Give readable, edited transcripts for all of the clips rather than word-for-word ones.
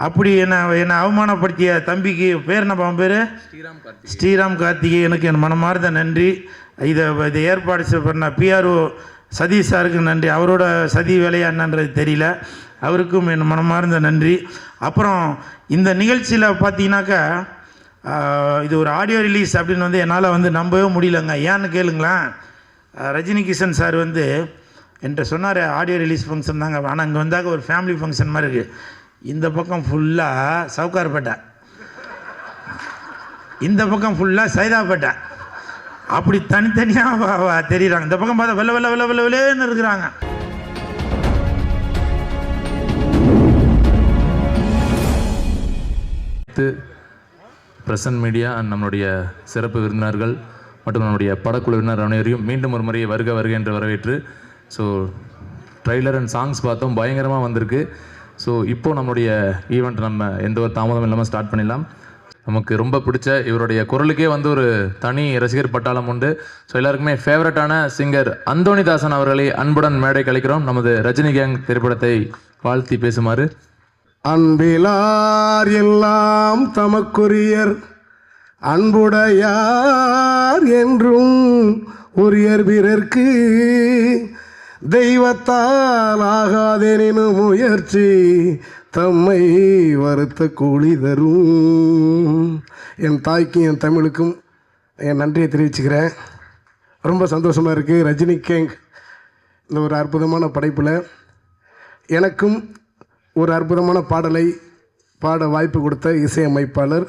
அப்படி என்னை அவமானப்படுத்திய தம்பிக்கு பேர் என்ன அவன் பேர் ஸ்ரீராம் கார்த்திகேயனுக்கு என் மனமார்ந்த நன்றி. இதை ஏற்பாடு பண்ண பிஆர்ஓ சதீஷ் சாருக்கு நன்றி. அவரோட சதி வேலையா என்னன்றது தெரியல, அவருக்கும் என் மனமார்ந்த நன்றி. அப்புறம் இந்த நிகழ்ச்சியில் பார்த்தீங்கன்னாக்கா இது ஒரு ஆடியோ ரிலீஸ் அப்படின்னு என்னால் நம்பவே முடியலங்க. ஏன்னு கேளுங்களேன், ரஜினி கிஷன் சார் என்கிட்ட சொன்னார் ஆடியோ ரிலீஸ் ஃபங்க்ஷன் தாங்க, ஆனால் இங்கே வந்தாக்க ஒரு ஃபேமிலி ஃபங்க்ஷன் மாதிரி இருக்குது. இந்த பக்கம் ஃபுல்லாக சவுகார்பேட்டை, இந்த பக்கம் ஃபுல்லாக சைதாப்பேட்டை, அப்படி தனித்தனியாக தெரியுறாங்க. இந்த பக்கம் பார்த்தா வெள்ள வெள்ள வெள்ள வெள்ள வெள்ளேன்னு இருக்கிறாங்க. பிரசன்ட் மீடியா அண்ட் நம்மளுடைய சிறப்பு விருந்தினர்கள் மற்றும் நம்முடைய படக்குழுவினர் அனைவரையும் மீண்டும் ஒரு முறையை வருக வருக என்று வரவேற்று, ஸோ ட்ரைலர் அண்ட் சாங்ஸ் பார்த்தோம், பயங்கரமாக வந்திருக்கு. ஸோ இப்போது நம்மளுடைய ஈவெண்ட் நம்ம எந்த ஒரு தாமதம் இல்லாமல் ஸ்டார்ட் பண்ணிடலாம். நமக்கு ரொம்ப பிடிச்ச இவருடைய குரலுக்கே ஒரு தனி ரசிகர் பட்டாளம் உண்டு. ஸோ எல்லாருக்குமே ஃபேவரட்டான சிங்கர் அந்தோணிதாசன் அவர்களை அன்புடன் மேடை கழிக்கிறோம். நமது ரஜினி கேங் திரைப்படத்தை வாழ்த்தி பேசுமாறு. அன்பிலார் எல்லாம் தமக்குரியர், அன்புடையார் என்றும் உரியர் பிறர்க்கு, தெய்வத்தால் ஆகாதெனினும் முயற்சி தம்மை வருத்த கூலி தரும். என் தாய்க்கும் என் தமிழுக்கும் என் நன்றியை தெரிவிச்சுக்கிறேன். ரொம்ப சந்தோஷமாக இருக்குது. ரஜினி கேங் இந்த ஒரு அற்புதமான படைப்பில் எனக்கும் ஒரு அற்புதமான பாடலை பாட வாய்ப்பு கொடுத்த இசையமைப்பாளர்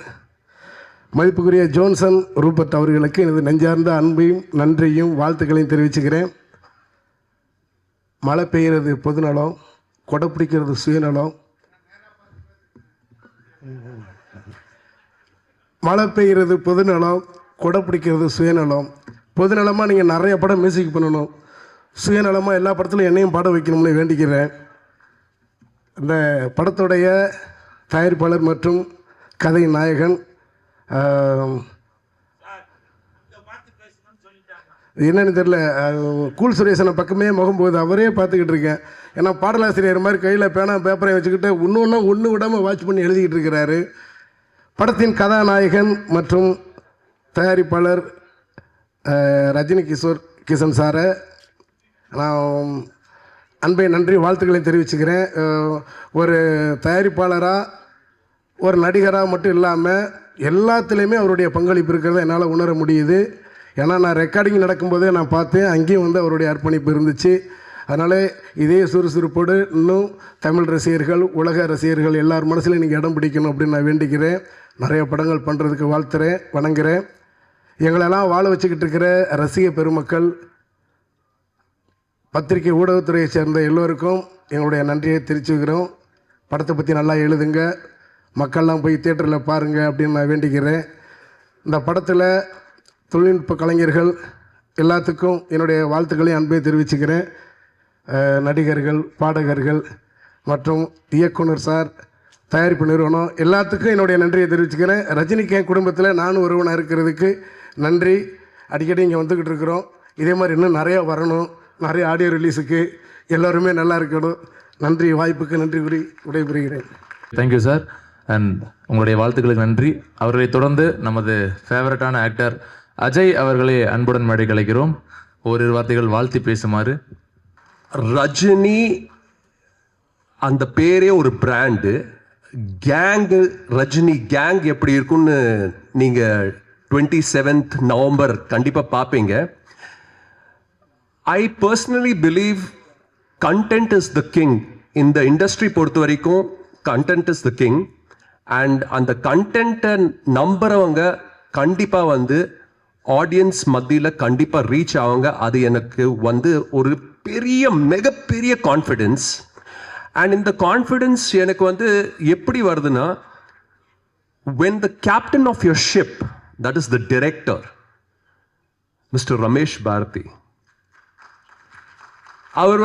மதிப்புக்குரிய ஜோன்சன் ரூபர்ட் அவர்களுக்கு எனது நெஞ்சார்ந்த அன்பையும் நன்றியும் வாழ்த்துக்களையும் தெரிவிச்சுக்கிறேன். மழை பெய்கிறது பொதுநலம், கொடை பிடிக்கிறது சுயநலம். மழை பெய்கிறது பொதுநலம், கொடை பிடிக்கிறது சுயநலம். பொதுநலமாக நீங்கள் நிறைய படம் மியூசிக் பண்ணணும், சுயநலமாக எல்லா படத்துலையும் என்னையும் பாட வைக்கணும்னு வேண்டிக்கிறேன். இந்த படத்துடைய தயாரிப்பாளர் மற்றும் கதை நாயகன் என்னன்னு தெரில, கூல் சுரேசனை பக்கமே முகம் போகுது, அவரே பார்த்துக்கிட்டு இருக்கேன். ஏன்னா பாடலாசிரியர் மாதிரி கையில் பேனா பேப்பரை வச்சுக்கிட்டு ஒன்று விடாமல் வாட்ச் பண்ணி எழுதிக்கிட்டு இருக்கிறாரு. படத்தின் கதாநாயகன் மற்றும் தயாரிப்பாளர் ரஜினி கிஷன் சாரை நான் அன்பை நன்றி வாழ்த்துக்களை தெரிவிச்சுக்கிறேன். ஒரு தயாரிப்பாளராக ஒரு நடிகராக மட்டும் இல்லாமல் எல்லாத்துலேயுமே அவருடைய பங்களிப்பு இருக்கிறத என்னால் உணர முடியுது. ஏன்னா நான் ரெக்கார்டிங் நடக்கும்போதே நான் பார்த்தேன், அங்கேயும் அவருடைய அர்ப்பணிப்பு இருந்துச்சு. அதனால் இதே சுறுசுறுப்போடு இன்னும் தமிழ் ரசிகர்கள், உலக ரசிகர்கள் எல்லார் மனசுலையும் நீங்கள் இடம் பிடிக்கணும் அப்படின்னு நான் வேண்டிக்கிறேன். நிறைய படங்கள் பண்ணுறதுக்கு வாழ்த்துறேன், வணங்குறேன். எங்களெல்லாம் வாழ வச்சுக்கிட்டு இருக்கிற ரசிக பெருமக்கள், பத்திரிகை ஊடகத்துறையை சேர்ந்த எல்லோருக்கும் எங்களுடைய நன்றியை தெரிவிச்சுக்கிறோம். படத்தை பற்றி நல்லா எழுதுங்க, மக்கள்லாம் போய் தியேட்டரில் பாருங்கள் அப்படின்னு நான் வேண்டிக்கிறேன். இந்த படத்தில் தொழில்நுட்ப கலைஞர்கள் எல்லாத்துக்கும் என்னுடைய வாழ்த்துக்களையும் அன்பை தெரிவிச்சுக்கிறேன். நடிகர்கள், பாடகர்கள் மற்றும் இயக்குனர் சார், தயாரிப்பு நிறுவனம் எல்லாத்துக்கும் என்னுடைய நன்றியை தெரிவிச்சுக்கிறேன். ரஜினி கேங் குடும்பத்தில் நானும் ஒருவனாக இருக்கிறதுக்கு நன்றி. அடிக்கடி இங்கே வந்துக்கிட்டு இருக்கிறோம், இதே மாதிரி இன்னும் நிறையா வரணும், நிறைய ஆடியோ ரிலீஸுக்கு எல்லோருமே நல்லா இருக்கணும். நன்றி, வாய்ப்புக்கு நன்றி கூறி விடைபெறுகிறேன். தேங்க்யூ சார், அண்ட் உங்களுடைய வாழ்த்துக்களுக்கு நன்றி. அவர்களை தொடர்ந்து நமது ஃபேவரட்டான ஆக்டர் அஜய் அவர்களை அன்புடன் மேடை கலைக்கிறோம். ஓரிரு வார்த்தைகள் வாழ்த்தி பேசுமாறு. ரஜினி அந்த பேரே ஒரு பிராண்டு. கேங்கு, ரஜினி கேங் எப்படி இருக்குன்னு நீங்கள் 27th நவம்பர் கண்டிப்பாக பார்ப்பீங்க. I personally believe content is the king. In the industry பொறுத்த வரைக்கும் content is the king. And அந்த கண்டென்ட்டை நம்புறவங்க கண்டிப்பாக ஆடியன்ஸ் மத்தியில் கண்டிப்பாக ரீச் ஆவாங்க. அது எனக்கு ஒரு பெரிய மிகப்பெரிய கான்ஃபிடென்ஸ். அண்ட் இந்த கான்ஃபிடென்ஸ் எனக்கு எப்படி வருதுன்னா, when the captain of your ship, that is the director, Mr. Ramesh Bharati, அவர்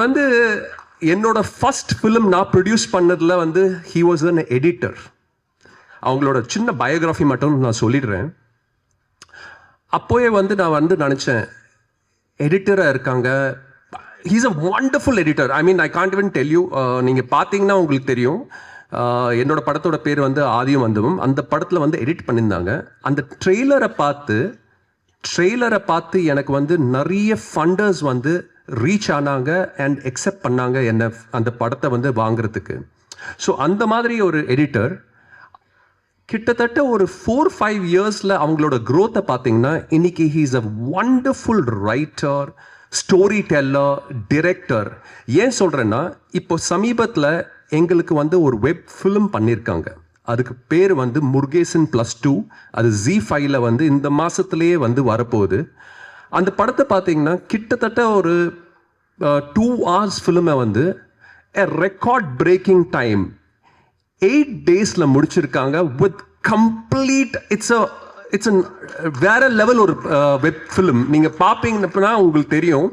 என்னோட ஃபர்ஸ்ட் ஃபிலிம் நான் ப்ரொடியூஸ் பண்ணதில் ஹி வாஸ் அன் எடிட்டர். அவங்களோட சின்ன பயோகிராஃபி மட்டும் நான் சொல்லிடுறேன். அப்போயே நான் நினச்சேன், எடிட்டராக இருக்காங்க, he's a wonderful editor. I mean, I can't even tell you. நீங்கள் பார்த்தீங்கன்னா உங்களுக்கு தெரியும். என்னோட படத்தோட பேர் வந்து ஆதியும் அந்தமும். அந்த படத்தில் வந்து எடிட் பண்ணியிருந்தாங்க. அந்த ட்ரெய்லரை பார்த்து எனக்கு வந்து நிறைய ஃபண்டர்ஸ் வந்து ரீச் ஆனாங்க அண்ட் அக்செப்ட் பண்ணாங்க என்ன அந்த படத்தை வந்து வாங்குறதுக்கு. ஸோ அந்த மாதிரி ஒரு எடிட்டர் கிட்டத்தட்ட ஒரு 4-5 இயர்ஸில் அவங்களோட க்ரோத்தை பார்த்தீங்கன்னா இன்னைக்கு he's a wonderful writer, story teller, director. ஏன் சொல்கிறேன்னா இப்போ சமீபத்தில் எங்களுக்கு வந்து ஒரு வெப் ஃபிலிம் பண்ணியிருக்காங்க. அதுக்கு பேர் வந்து முருகேசன் +2. அது ZEE5ல வந்து இந்த மாதத்துலேயே வந்து வரப்போகுது. அந்த படத்தை பார்த்தீங்கன்னா கிட்டத்தட்ட ஒரு 2 hours ஃபிலிமை வந்து a record breaking time 8 daysல முடிச்சிருக்காங்க with complete it's a வேற லெவல் ஒரு வெப் ஃபிலிம். நீங்கள் பார்ப்பீங்கன்னா உங்களுக்கு தெரியும்.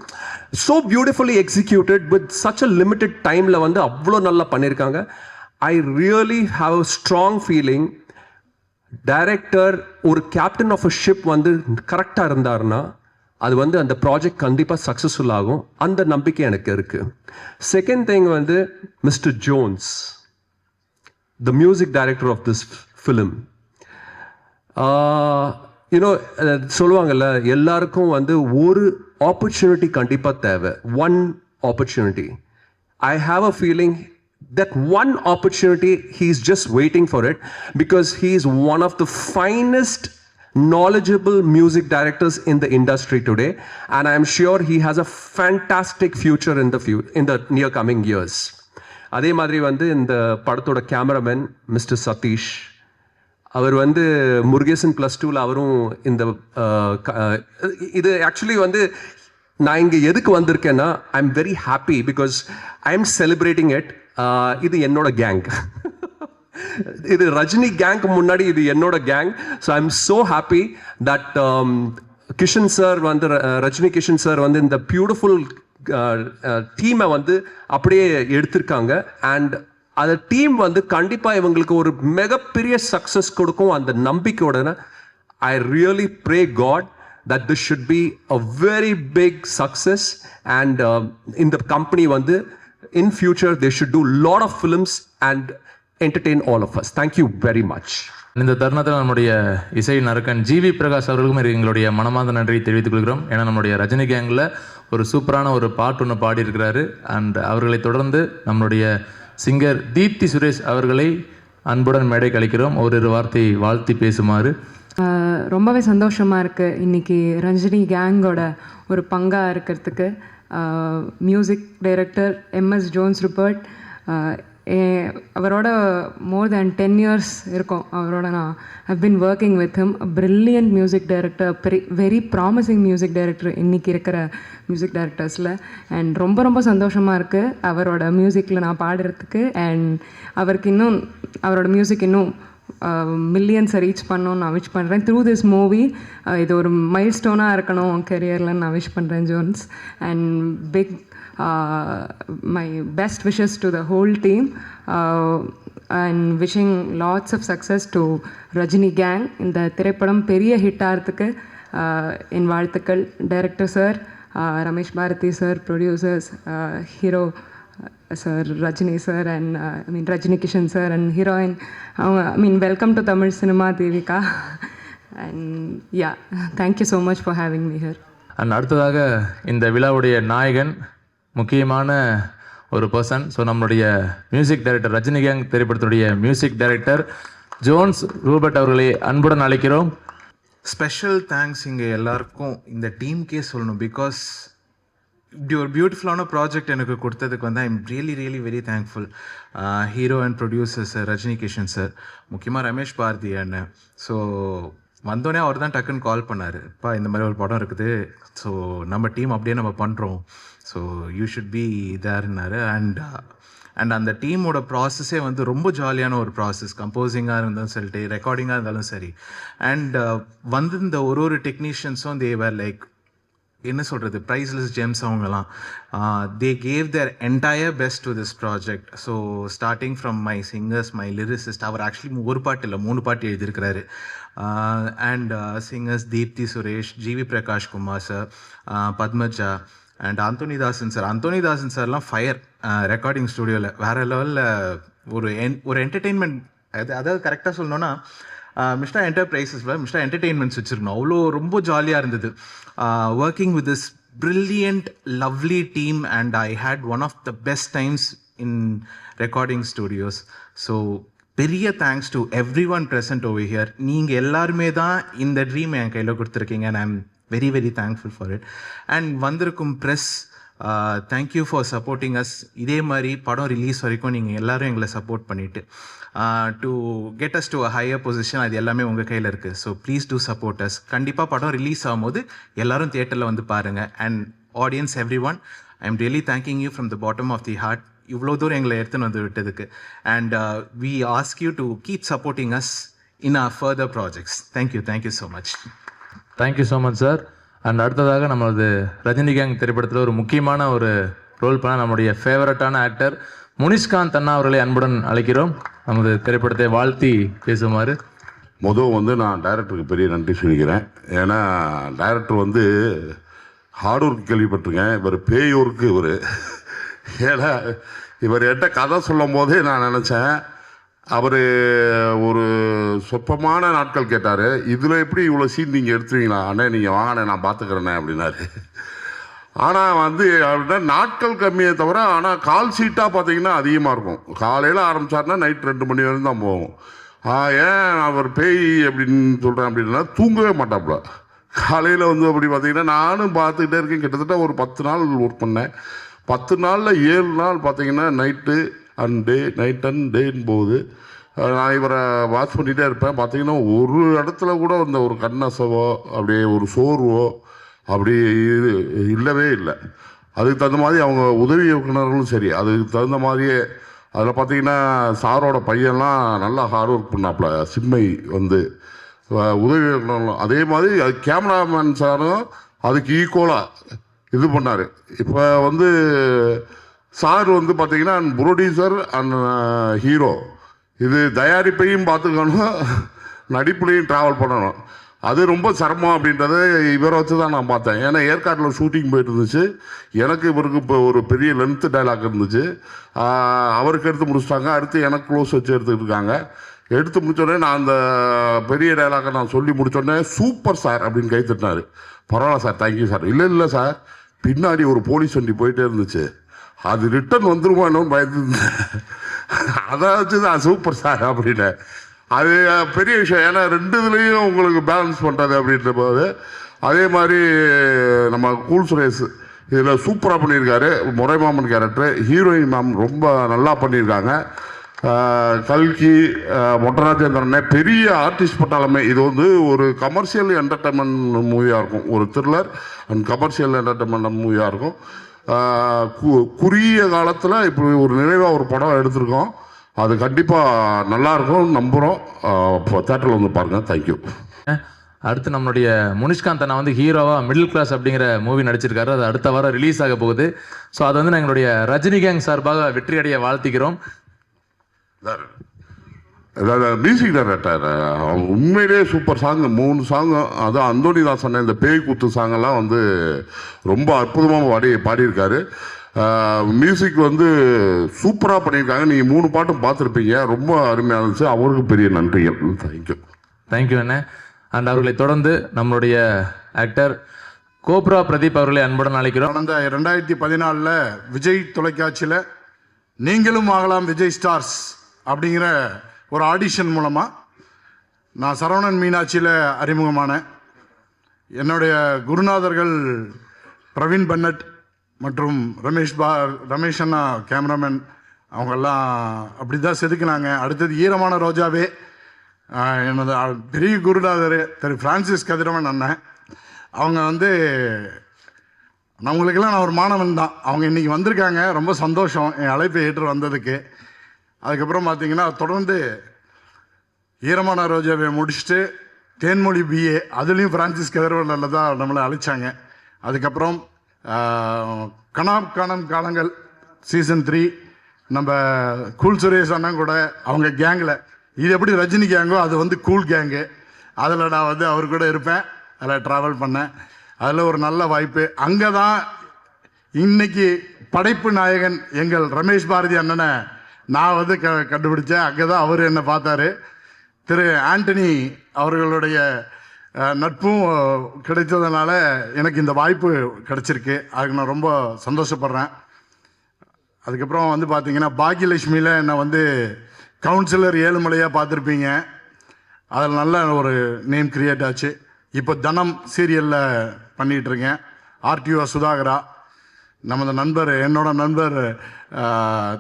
so beautifully executed with such a limited timeல வந்து அவ்வளோ நல்லா பண்ணியிருக்காங்க. I really have a strong feeling director ஒரு கேப்டன் ஆஃப் அ ஷிப் வந்து கரெக்டாக இருந்தாருன்னா அது வந்து அந்த ப்ராஜெக்ட் கண்டிப்பாக சக்ஸஸ்ஃபுல் ஆகும். அந்த நம்பிக்கை எனக்கு இருக்குது. செகண்ட் திங் வந்து mister Jones, the music director of this film. You know சொல்லுவாங்கல்ல, எல்லாருக்கும் வந்து ஒரு ஆப்பர்ச்சுனிட்டி கண்டிப்பாக தேவை. One opportunity. I have a feeling that one opportunity he's just waiting for it because he is one of the finest knowledgeable music directors in the industry today, and I am sure he has a fantastic future in the near coming years. அதே மாதிரி வந்து இந்த படத்தோட cameraman mister Satish, அவர் வந்து முருகேசன் +2ல அவரும் இந்த இது actually வந்து நான் இங்கே எதுக்கு வந்திருக்கேன்னா I am very happy because I am celebrating it. இது என்னோட கேங். இது ரஜினி கேங்க்கு முன்னாடி இது என்னோட gang. So I am so happy that Kishan sir வந்து ரஜினி கிஷன் சார் வந்து இந்த பியூட்டிஃபுல் டீமை வந்து அப்படியே எடுத்திருக்காங்க. அண்ட் அந்த டீம் வந்து கண்டிப்பாக இவங்களுக்கு ஒரு மிகப்பெரிய சக்ஸஸ் கொடுக்கும் அந்த நம்பிக்கையோட I really pray God that this should be a very big success and in the company வந்து in future they should do lot of films and entertain all of us. Thank you very much. இந்த தருணத்தில் நம்முடைய இசை நறுக்கன் GV Prakash அவர்களுக்கும் எங்களுடைய மனமார்ந்த நன்றியை தெரிவித்துக் கொள்கிறோம். ஏன்னா நம்மளுடைய ரஜினி கேங்கில் ஒரு சூப்பரான ஒரு பாட்டு ஒன்று பாடியிருக்கிறாரு. அண்ட் அவர்களை தொடர்ந்து நம்மளுடைய சிங்கர் தீப்தி சுரேஷ் அவர்களை அன்புடன் மேடை கழிக்கிறோம். ஒரு வார்த்தை வாழ்த்தி பேசுமாறு. ரொம்பவே சந்தோஷமாக இருக்குது இன்றைக்கி ரஞ்சினி கேங்கோட ஒரு பங்காக இருக்கிறதுக்கு. Music director MS Jones Rupert, அவரோட மோர் தேன் 10 years இருக்கும் அவரோட. நான் have been working with him. Brilliant music director, very promising music director இன்றைக்கி இருக்கிற மியூசிக் டைரக்டர்ஸில். அண்ட் ரொம்ப ரொம்ப சந்தோஷமாக இருக்குது அவரோட மியூசிக்கில் நான் பாடுறதுக்கு. அண்ட் அவரோட மியூசிக் இன்னும் மில்லியன்ஸை ரீச் பண்ணணும்னு நான் விஷ் பண்ணுறேன். த்ரூ திஸ் மூவி இது ஒரு மைல் ஸ்டோனாக இருக்கணும் கெரியரில் நான் விஷ் பண்ணுறேன் Jones. And big my best wishes to the whole team and wishing lots of success to Rajini gang. இந்த திரைப்படம் பெரிய ஹிட் ஆகிறதுக்கு என் வாழ்த்துக்கள். Director sir, Ramesh Bharathi sir, producers, hero sir Rajini sir, and Rajini Kishan sir, and heroine. Welcome to Tamil cinema Devika. And yeah, thank you so much for having me here. And அடுத்ததாக இந்த விழாவுடைய நாயகன், முக்கியமான ஒரு பர்சன். ஸோ நம்மளுடைய மியூசிக் டைரக்டர், ரஜினி கேங் திரைப்படத்துடைய மியூசிக் டைரக்டர் ஜோன்ஸ் ரூபர்ட் அவர்களை அன்புடன் அழைக்கிறோம். ஸ்பெஷல் தேங்க்ஸ் இங்கே எல்லாருக்கும், இந்த டீம்கே சொல்லணும். பிகாஸ் இப்படி ஒரு பியூட்டிஃபுல்லான ப்ராஜெக்ட் எனக்கு கொடுத்ததுக்கு வந்து I'm really very thankful. Hero and producer sir Rajini Kishan sir, முக்கியமாக ரமேஷ் பாரதி அண்ணன். ஸோ வந்தோடனே அவர் தான் டக்குன்னு கால் பண்ணார், அப்பா இந்த மாதிரி ஒரு படம் இருக்குது, ஸோ நம்ம டீம் அப்படியே நம்ம பண்ணுறோம், ஸோ யூ ஷுட் பி தேர்னாரு. அண்ட் அந்த டீமோட ப்ராசஸே வந்து ரொம்ப ஜாலியான ஒரு ப்ராசஸ். கம்போசிங்காக இருந்தாலும் சரி, ரெக்கார்டிங்காக இருந்தாலும் சரி. அண்ட் வந்து இந்த ஒரு டெக்னீஷியன்ஸும் தே வேர் லைக் என்ன சொல்கிறது, ப்ரைஸ்லெஸ் ஜெம்ஸ் அவங்கலாம். They gave their entire best to this project. So starting from my singers, my lyricist, அவர் ஆக்சுவலி ஒரு பாட்டு இல்லை 3 பாட்டு எழுதியிருக்கிறாரு. And singers Deepthi Suresh, GV Prakash Kumar sir, Padmaja, and Anthony Dasan சார்லாம் ஃபயர் ரெக்கார்டிங் ஸ்டுடியோவில் வேறு லெவலில் ஒரு என்டர்டெயின்மெண்ட், அதாவது கரெக்டாக சொல்லணும்னா மிஸ்டா என்டர்பிரைசஸில் மிஸ்டா என்டர்டெயின்மெண்ட்ஸ் வச்சுருக்கணும். அவ்வளோ ரொம்ப ஜாலியாக இருந்தது working with this brilliant lovely team, and I had one of the best times in recording studios. So பெரிய thanks to everyone present over here. நீங்கள் எல்லாருமே தான் இந்த ட்ரீம் என் கையில் கொடுத்துருக்கீங்க, and I am very very thankful for it. And வந்திருக்கும் press, thank you for supporting us. இதே மாதிரி படம் ரிலீஸ் வரைக்கும் நீங்கள் எல்லோரும் எங்களை சப்போர்ட் பண்ணிவிட்டு to get us to a higher position, அது எல்லாமே உங்கள் கையில் இருக்குது. So please do support us. கண்டிப்பாக படம் ரிலீஸ் ஆகும்போது எல்லோரும் தியேட்டரில் வந்து பாருங்கள். And audience everyone, I am really thanking you from the bottom of the heart, இவ்வளோ தூரம் எங்களை எடுத்துன்னு வந்து விட்டதுக்கு. And we ask you to keep supporting us in our further projects. Thank you so much. Thank you so much sir. And அடுத்ததாக நம்மளது Rajini gang திரைப்படத்தில் ஒரு முக்கியமான ஒரு ரோல் பண்ண நம்முடைய ஃபேவரட்டான ஆக்டர் முனிஷ்காந்த் அண்ணா அவர்களை அன்புடன் அழைக்கிறோம் நமது திரைப்படத்தை வாழ்த்தி பேசுமாறு. வந்து நான் டைரக்டருக்கு பெரிய நன்றி சொல்லிக்கிறேன். ஏன்னா டைரக்டர் ஹார்ட் ஒர்க் கேள்விப்பட்டிருக்கேன், இவர் பேய் ஒர்க்கு இவர். ஏன்னா இவர் என்கிட்ட கதை சொல்லும் போதே நான் நினச்சேன், அவர் ஒரு சொற்பமான நாட்கள் கேட்டார், இதில் எப்படி இவ்வளோ சீன் நீங்கள் எடுத்துவீங்களா அண்ணே, நீங்கள் வாங்கண்ணே நான் பார்த்துக்கிறேண்ணே அப்படின்னாரு. ஆனால் அப்படின்னா நாட்கள் கம்மியே தவிர, ஆனால் கால் சீட்டாக பார்த்தீங்கன்னா அதிகமாக இருக்கும். காலையில் ஆரம்பித்தாருன்னா நைட் 2 மணி வரைக்கும் தான் போகும். ஏன் அவர் பேய் அப்படின்னு சொல்கிறேன் அப்படின்னா, தூங்கவே மாட்டாப்புல. காலையில் அப்படி பார்த்தீங்கன்னா நானும் பார்த்துக்கிட்டே இருக்கேன். கிட்டத்தட்ட ஒரு 10 நாள் ஒர்க் பண்ணேன். 10 நாளில் 7 நாள் பார்த்தீங்கன்னா நைட் அண்ட் டேன்னு போகுது. நான் இவரை வாட்ச் பண்ணிகிட்டே இருப்பேன். பார்த்தீங்கன்னா ஒரு இடத்துல கூட ஒரு கண்ணசவோ அப்படியே ஒரு சோர்வோ அப்படி இல்லவே இல்லை. அதுக்கு தகுந்த மாதிரி அவங்க உதவி இயக்குநர்களும் சரி, அதுக்கு தகுந்த மாதிரியே அதில் பார்த்தீங்கன்னா சாரோட பையன்லாம் நல்லா ஹார்ட் ஒர்க் பண்ணாப்புல. சிம்மை உதவி இயக்குநர்களும் அதே மாதிரி, அது கேமராமேன் சாரும் அதுக்கு ஈக்குவலாக இது பண்ணார். இப்போ சார் பார்த்தீங்கன்னா ப்ரொடியூசர் அண்ட் ஹீரோ, இது தயாரிப்பையும் பார்த்துக்கணும், நடிப்புலையும் ட்ராவல் பண்ணணும். அது ரொம்ப சிரமம் அப்படின்றத இவரை வச்சு தான் நான் பார்த்தேன். ஏன்னா ஏற்காட்டில் ஷூட்டிங் போயிட்டு இருந்துச்சு. எனக்கு இவருக்கு இப்போ ஒரு பெரிய லென்த்து டைலாக் இருந்துச்சு, அவருக்கு எடுத்து முடிச்சிட்டாங்க. அடுத்து எனக்கு க்ளோஸ் வச்சு எடுத்துக்கிட்டு இருக்காங்க. எடுத்து முடிச்சோடனே நான் அந்த பெரிய டைலாக்கை நான் சொல்லி முடிச்சோடனே சூப்பர் சார் அப்படின்னு கை தட்டினார். பரவாயில்ல சார், தேங்க்யூ சார். இல்லை சார், பின்னாடி ஒரு போலீஸ் வண்டி போயிட்டே இருந்துச்சு, அது ரிட்டர்ன் வந்துருமா என்னன்னு பயந்துருந்தேன். அதை வச்சு தான் சூப்பர் சார் அப்படின்னு. அது பெரிய விஷயம். ஏன்னா 2 இதுலேயும் உங்களுக்கு பேலன்ஸ் பண்ணுறது அப்படின்ற போது. அதே மாதிரி நம்ம கூல் சுரேஷ் இதில் சூப்பராக பண்ணியிருக்காரு. முறைமாமன் கேரக்டர், ஹீரோயின் மேம் ரொம்ப நல்லா பண்ணியிருக்காங்க. கல்கி, மொட்டராஜேந்திரனே பெரிய ஆர்டிஸ்ட் பட்டாலுமே இது ஒரு கமர்ஷியல் என்டர்டைன்மெண்ட் மூவியாக இருக்கும். ஒரு த்ரில்லர் அண்ட் கமர்ஷியல் என்டர்டைன்மெண்ட் மூவியாக இருக்கும். குறுகிய காலத்தில் இப்படி ஒரு நிறைவாக ஒரு படம் எடுத்திருக்கோம். அது கண்டிப்பாக நல்லாயிருக்கும் நம்புகிறோம். இப்போ தேட்டரில் பாருங்கள். தேங்க்யூ. அடுத்து நம்மளுடைய முனிஷ்காந்த் அண்ணா ஹீரோவா மிடில் கிளாஸ் அப்படிங்கிற மூவி நடிச்சிருக்காரு. அது அடுத்த வாரம் ரிலீஸ் ஆக போகுது. ஸோ அது நான் எங்களுடைய ரஜினி கேங் சார்பாக வெற்றியடைய வாழ்த்திக்கிறோம். மியூசிக் டைரக்டர் உண்மையிலே சூப்பர் சாங், 3 சாங். அதான் அந்தோனி தாசன் இந்த பேய் குத்து சாங்கெல்லாம் ரொம்ப அற்புதமாக பாடியிருக்காரு. மியூசிக் சூப்பராக பண்ணியிருக்காங்க. நீங்கள் 3 பாட்டும் பார்த்துருப்பீங்க, ரொம்ப அருமையாக இருந்துச்சு. அவருக்கு பெரிய நன்றிகள். தேங்க்யூ அண்ணே. அண்ட் அவர்களை தொடர்ந்து நம்மளுடைய ஆக்டர் கோப்ரா பிரதீப் அவர்களை அன்புடன் அழைக்கிறோம். கடந்த 2014 விஜய் தொலைக்காட்சியில் நீங்களும் ஆகலாம் விஜய் ஸ்டார்ஸ் அப்படிங்கிற ஒரு ஆடிஷன் மூலமாக நான் சரவணன் மீனாட்சியில் அறிமுகமானேன். என்னுடைய குருநாதர்கள் பிரவீன் பன்னட் மற்றும் ரமேஷ் அண்ணா கேமராமேன், அவங்கெல்லாம் அப்படி தான் செதுக்குனாங்க. அடுத்தது ஈரமான ரோஜாவே எனது பெரிய குருநாதர் திரு பிரான்சிஸ் கதிரவன் அண்ணன். அவங்க அவங்களுக்கெல்லாம் நான் ஒரு மாணவன் தான். அவங்க இன்றைக்கி வந்திருக்காங்க, ரொம்ப சந்தோஷம் என் அழைப்பை ஏற்று வந்ததுக்கு. அதுக்கப்புறம் பார்த்தீங்கன்னா தொடர்ந்து ஈரமான ரோஜாவை முடிச்சுட்டு தேன்மொழி BA, அதுலேயும் பிரான்சிஸ் கதிரவனில் தான் நம்மளை அழைச்சாங்க. அதுக்கப்புறம் கனாம் காலங்கள் சீசன் 3 நம்ம கூல் சுரேஷ் அண்ணன் கூட அவங்க கேங்கில், இது எப்படி ரஜினி கேங்கோ அது கூல் கேங்கு, அதில் நான் அவர் கூட இருப்பேன். அதில் ட்ராவல் பண்ணேன். அதில் ஒரு நல்ல வாய்ப்பு. அங்கே தான் இன்னைக்கு படைப்பு நாயகன் எங்கள் ரமேஷ் பாரதி அண்ணனை நான் வந்து கண்டுபிடிச்சேன். அங்கே தான் அவர் என்னை பார்த்தாரு. திரு ஆண்டனி அவர்களுடைய நட்பும் கிடைத்ததுனால எனக்கு இந்த வாய்ப்பு கிடைச்சிருக்கு. அதுக்கு நான் ரொம்ப சந்தோஷப்படுறேன். அதுக்கப்புறம் வந்து பார்த்தீங்கன்னா பாக்யலட்சுமியில் என்னை வந்து கவுன்சிலர் ஏழுமலையாக பார்த்துருப்பீங்க. அதில் நல்ல ஒரு நேம் கிரியேட் ஆச்சு. இப்போ தனம் சீரியலில் பண்ணிகிட்ருக்கேன். ஆர்டிஓ சுதாகரா, நமது நண்பர், என்னோட நண்பர்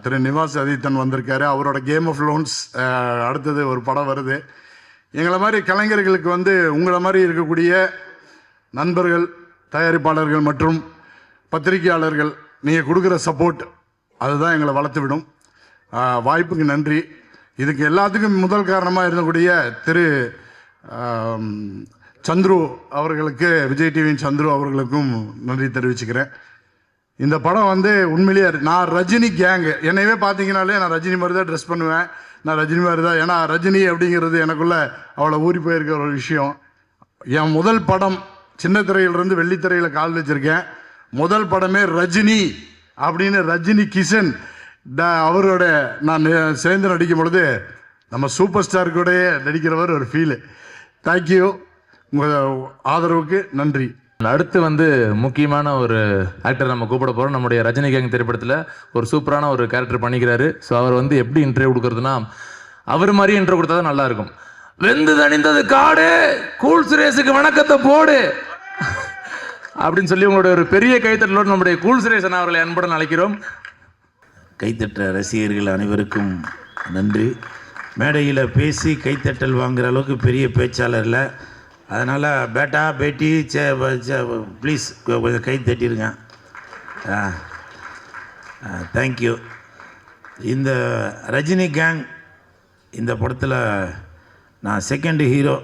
திரு நிவாஸ் அதித்தன் வந்திருக்காரு. அவரோட கேம் ஆஃப் லோன்ஸ் அடுத்தது ஒரு படம் வருது. எங்களை மாதிரி கலைஞர்களுக்கு வந்து உங்களை மாதிரி இருக்கக்கூடிய நண்பர்கள், தயாரிப்பாளர்கள் மற்றும் பத்திரிகையாளர்கள் நீங்கள் கொடுக்குற சப்போர்ட் அதுதான் எங்களை வளர்த்து விடும். வாய்ப்புக்கு நன்றி. இதுக்கு எல்லாத்துக்கும் முதல் காரணமாக இருந்தக்கூடிய திரு சந்துரு அவர்களுக்கு, விஜய் டிவியின் சந்துரு அவர்களுக்கும் நன்றி தெரிவிச்சுக்கிறேன். இந்த படம் வந்து உண்மையிலேயே நான் ரஜினி கேங்கு, என்னையவே பார்த்தீங்கனாலே நான் ரஜினி மாதிரி தான் ட்ரெஸ் பண்ணுவேன். நான் ரஜினி மாதிரி தான், ஏன்னா ரஜினி அப்படிங்கிறது எனக்குள்ள அவ்வளோ ஊறி போயிருக்கிற ஒரு விஷயம். என் முதல் படம் சின்ன திரையிலிருந்து வெள்ளித்திரையில் கால் வச்சுருக்கேன். முதல் படமே ரஜினி அப்படின்னு ரஜினி கிஷன் அவரோட நான் சேர்ந்து நடிக்கும் பொழுது நம்ம சூப்பர் ஸ்டார் கூட நடிக்கிறவர் ஒரு ஃபீலு. தேங்க்யூ. உங்கள் ஆதரவுக்கு நன்றி. அடுத்து வந்து முக்கியமான ஒரு ஆக்டர் நம்ம கூப்பிட போகிறோம். நம்முடைய ரஜினி கேங் திரைப்படத்தில் ஒரு சூப்பரான ஒரு கேரக்டர் பண்ணிக்கிறாரு. ஸோ அவர் வந்து எப்படி இன்டர்வியூ கொடுக்குறதுனா, அவர் மாதிரி இன்டர்வியூ கொடுத்தா தான் நல்லா இருக்கும். வெந்து தணிந்தது காடு, கூல் சுரேஷுக்கு வணக்கத்தை போடு அப்படின்னு சொல்லி உங்களுடைய ஒரு பெரிய கைத்தட்டலோடு நம்முடைய கூல் சுரேஷன் அவர்களை அன்புடன் அழைக்கிறோம். கைத்தட்ட ரசிகர்கள் அனைவருக்கும் நன்றி. மேடையில் பேசி கைத்தட்டல் வாங்குகிற அளவுக்கு பெரிய பேச்சாளர் இல்லை. அதனால் பேட்டா பேட்டி ப்ளீஸ் கொஞ்சம் கை தட்டிடுங்க. தேங்க்யூ. இந்த ரஜினி கேங் இந்த படத்தில் நான் செகண்ட் ஹீரோ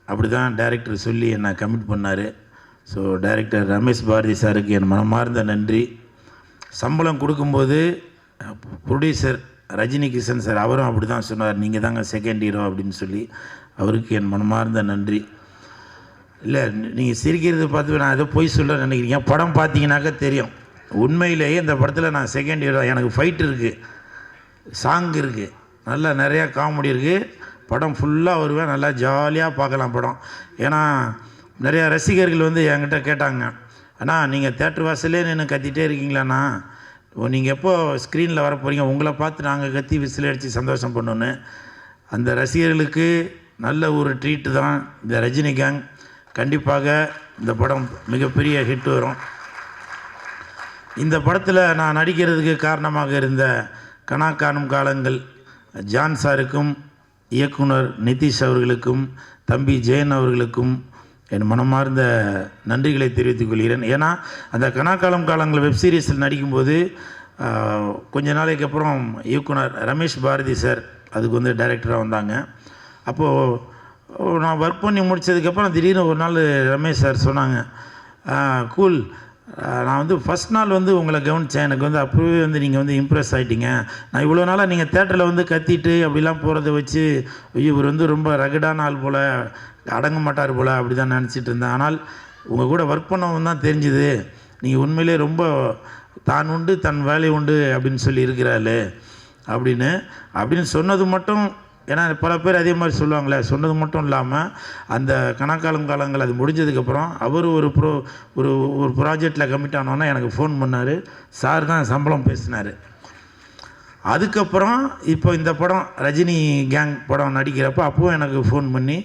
அப்படி தான் டைரக்டர் சொல்லி என்னை கமிட் பண்ணார். ஸோ டைரக்டர் ரமேஷ் பாரதி சாருக்கு என் மனமார்ந்த நன்றி. சம்பளம் கொடுக்கும்போது ப்ரொடியூசர் ரஜினி கிஷன் சார் அவரும் அப்படி தான் சொன்னார், நீங்கள் தாங்க செகண்ட் ஹீரோ அப்படின்னு சொல்லி. அவருக்கு என் மனமார்ந்த நன்றி. இல்லை, நீங்கள் சிரிக்கிறது பார்த்து நான் ஏதோ பொய் சொல்ல நினைக்கிறீங்க. படம் பார்த்தீங்கன்னாக்கா தெரியும். உண்மையிலேயே இந்த படத்தில் நான் செகண்ட் ஹீரோ. எனக்கு ஃபைட் இருக்குது, சாங் இருக்குது, நல்லா நிறையா காமெடி இருக்குது. படம் ஃபுல்லாக வருவேன், நல்லா ஜாலியாக பார்க்கலாம் படம். ஏன்னா நிறையா ரசிகர்கள் வந்து என்கிட்ட கேட்டாங்க, அண்ணா நீங்கள் தேட்டர் வாசலே நின்று கத்திகிட்டே இருக்கீங்களாண்ணா, நீங்கள் எப்போ ஸ்க்ரீனில் வர போகிறீங்க, உங்களை பார்த்து நாங்கள் கத்தி விசில் அடித்து சந்தோஷம் பண்ணோன்னு. அந்த ரசிகர்களுக்கு நல்ல ஒரு ட்ரீட்டு தான் இந்த ரஜினி கேங். கண்டிப்பாக இந்த படம் மிகப்பெரிய ஹிட் வரும். இந்த படத்தில் நான் நடிக்கிறதுக்கு காரணமாக இருந்த கனா காணும் காலங்கள் ஜான் சாருக்கும், இயக்குனர் நிதிஷ் அவர்களுக்கும், தம்பி ஜெயன் அவர்களுக்கும் என் மனமார்ந்த நன்றிகளை தெரிவித்துக் கொள்கிறேன். ஏன்னா அந்த கனாக்காலம் காலங்கள் வெப்சீரிஸில் நடிக்கும்போது கொஞ்ச நாளைக்கு அப்புறம் இயக்குனர் ரமேஷ் பாரதி சார் அதுக்கு வந்து டைரக்டராக வந்தாங்க. அப்போது நான் ஒர்க் பண்ணி முடித்ததுக்கப்புறம் திடீர்னு ஒரு நாள் ரமேஷ் சார் சொன்னாங்க, கூல், நான் வந்து ஃபஸ்ட் நாள் வந்து உங்களை கவனித்தேன், எனக்கு வந்து அப்போவே வந்து நீங்கள் வந்து இம்ப்ரெஸ் ஆகிட்டீங்க. நான் இவ்வளோ நாளாக நீங்கள் தேட்டரில் வந்து கத்திட்டு அப்படிலாம் போகிறத வச்சு, ஐயோ இவர் வந்து ரொம்ப ரகடான ஆள் போல், அடங்க மாட்டார் போல் அப்படி தான் நினச்சிட்டு இருந்தேன். ஆனால் உங்கள் கூட ஒர்க் பண்ணவங்க தான் தெரிஞ்சுது, நீங்கள் உண்மையிலே ரொம்ப தான் உண்டு தன் வேலை உண்டு அப்படின்னு சொல்லி இருக்கிறாள் அப்படின்னு சொன்னது மட்டும். ஏன்னா பல பேர் அதே மாதிரி சொல்லுவாங்களே, சொன்னது மட்டும் இல்லாமல் அந்த கணக்காலங்கள் அது முடிஞ்சதுக்கப்புறம் அவர் ஒரு ப்ராஜெக்டில் கமிட் ஆனோன்னா எனக்கு ஃபோன் பண்ணார். சார் தான் சம்பளம் பேசினார். அதுக்கப்புறம் இப்போ இந்த படம் ரஜினி கேங் படம் நடிக்கிறப்போ அப்போவும் எனக்கு ஃபோன் பண்ணி,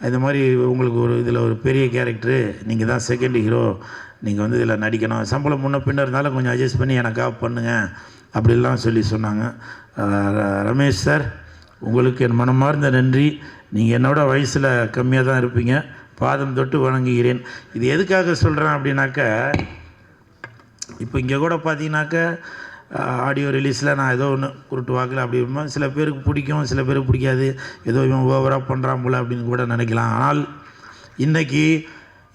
இந்த மாதிரி உங்களுக்கு ஒரு இதில் ஒரு பெரிய கேரக்டரு, நீங்கள் தான் செகண்ட் ஹீரோ, நீங்கள் வந்து இதில் நடிக்கணும், சம்பளம் முன்ன பின்ன இருந்தாலும் கொஞ்சம் அட்ஜஸ்ட் பண்ணி எனக்காக பண்ணுங்கள் அப்படிலாம் சொல்லி சொன்னாங்க. ரமேஷ் சார், உங்களுக்கு என் மனமார்ந்த நன்றி. நீங்கள் என்னோட வயசில் கம்மியாக தான் இருப்பீங்க, பாதம் தொட்டு வணங்குகிறேன். இது எதுக்காக சொல்கிறேன் அப்படின்னாக்க, இப்போ இங்கே கூட பார்த்தீங்கன்னாக்க ஆடியோ ரிலீஸில் நான் ஏதோ ஒன்று குருட்டு வாக்கில் அப்படி சில பேருக்கு பிடிக்கும், சில பேருக்கு பிடிக்காது, ஏதோ இவன் ஓவராக பண்ணுறான் போல அப்படின்னு கூட நினைக்கலாம். ஆனால் இன்றைக்கி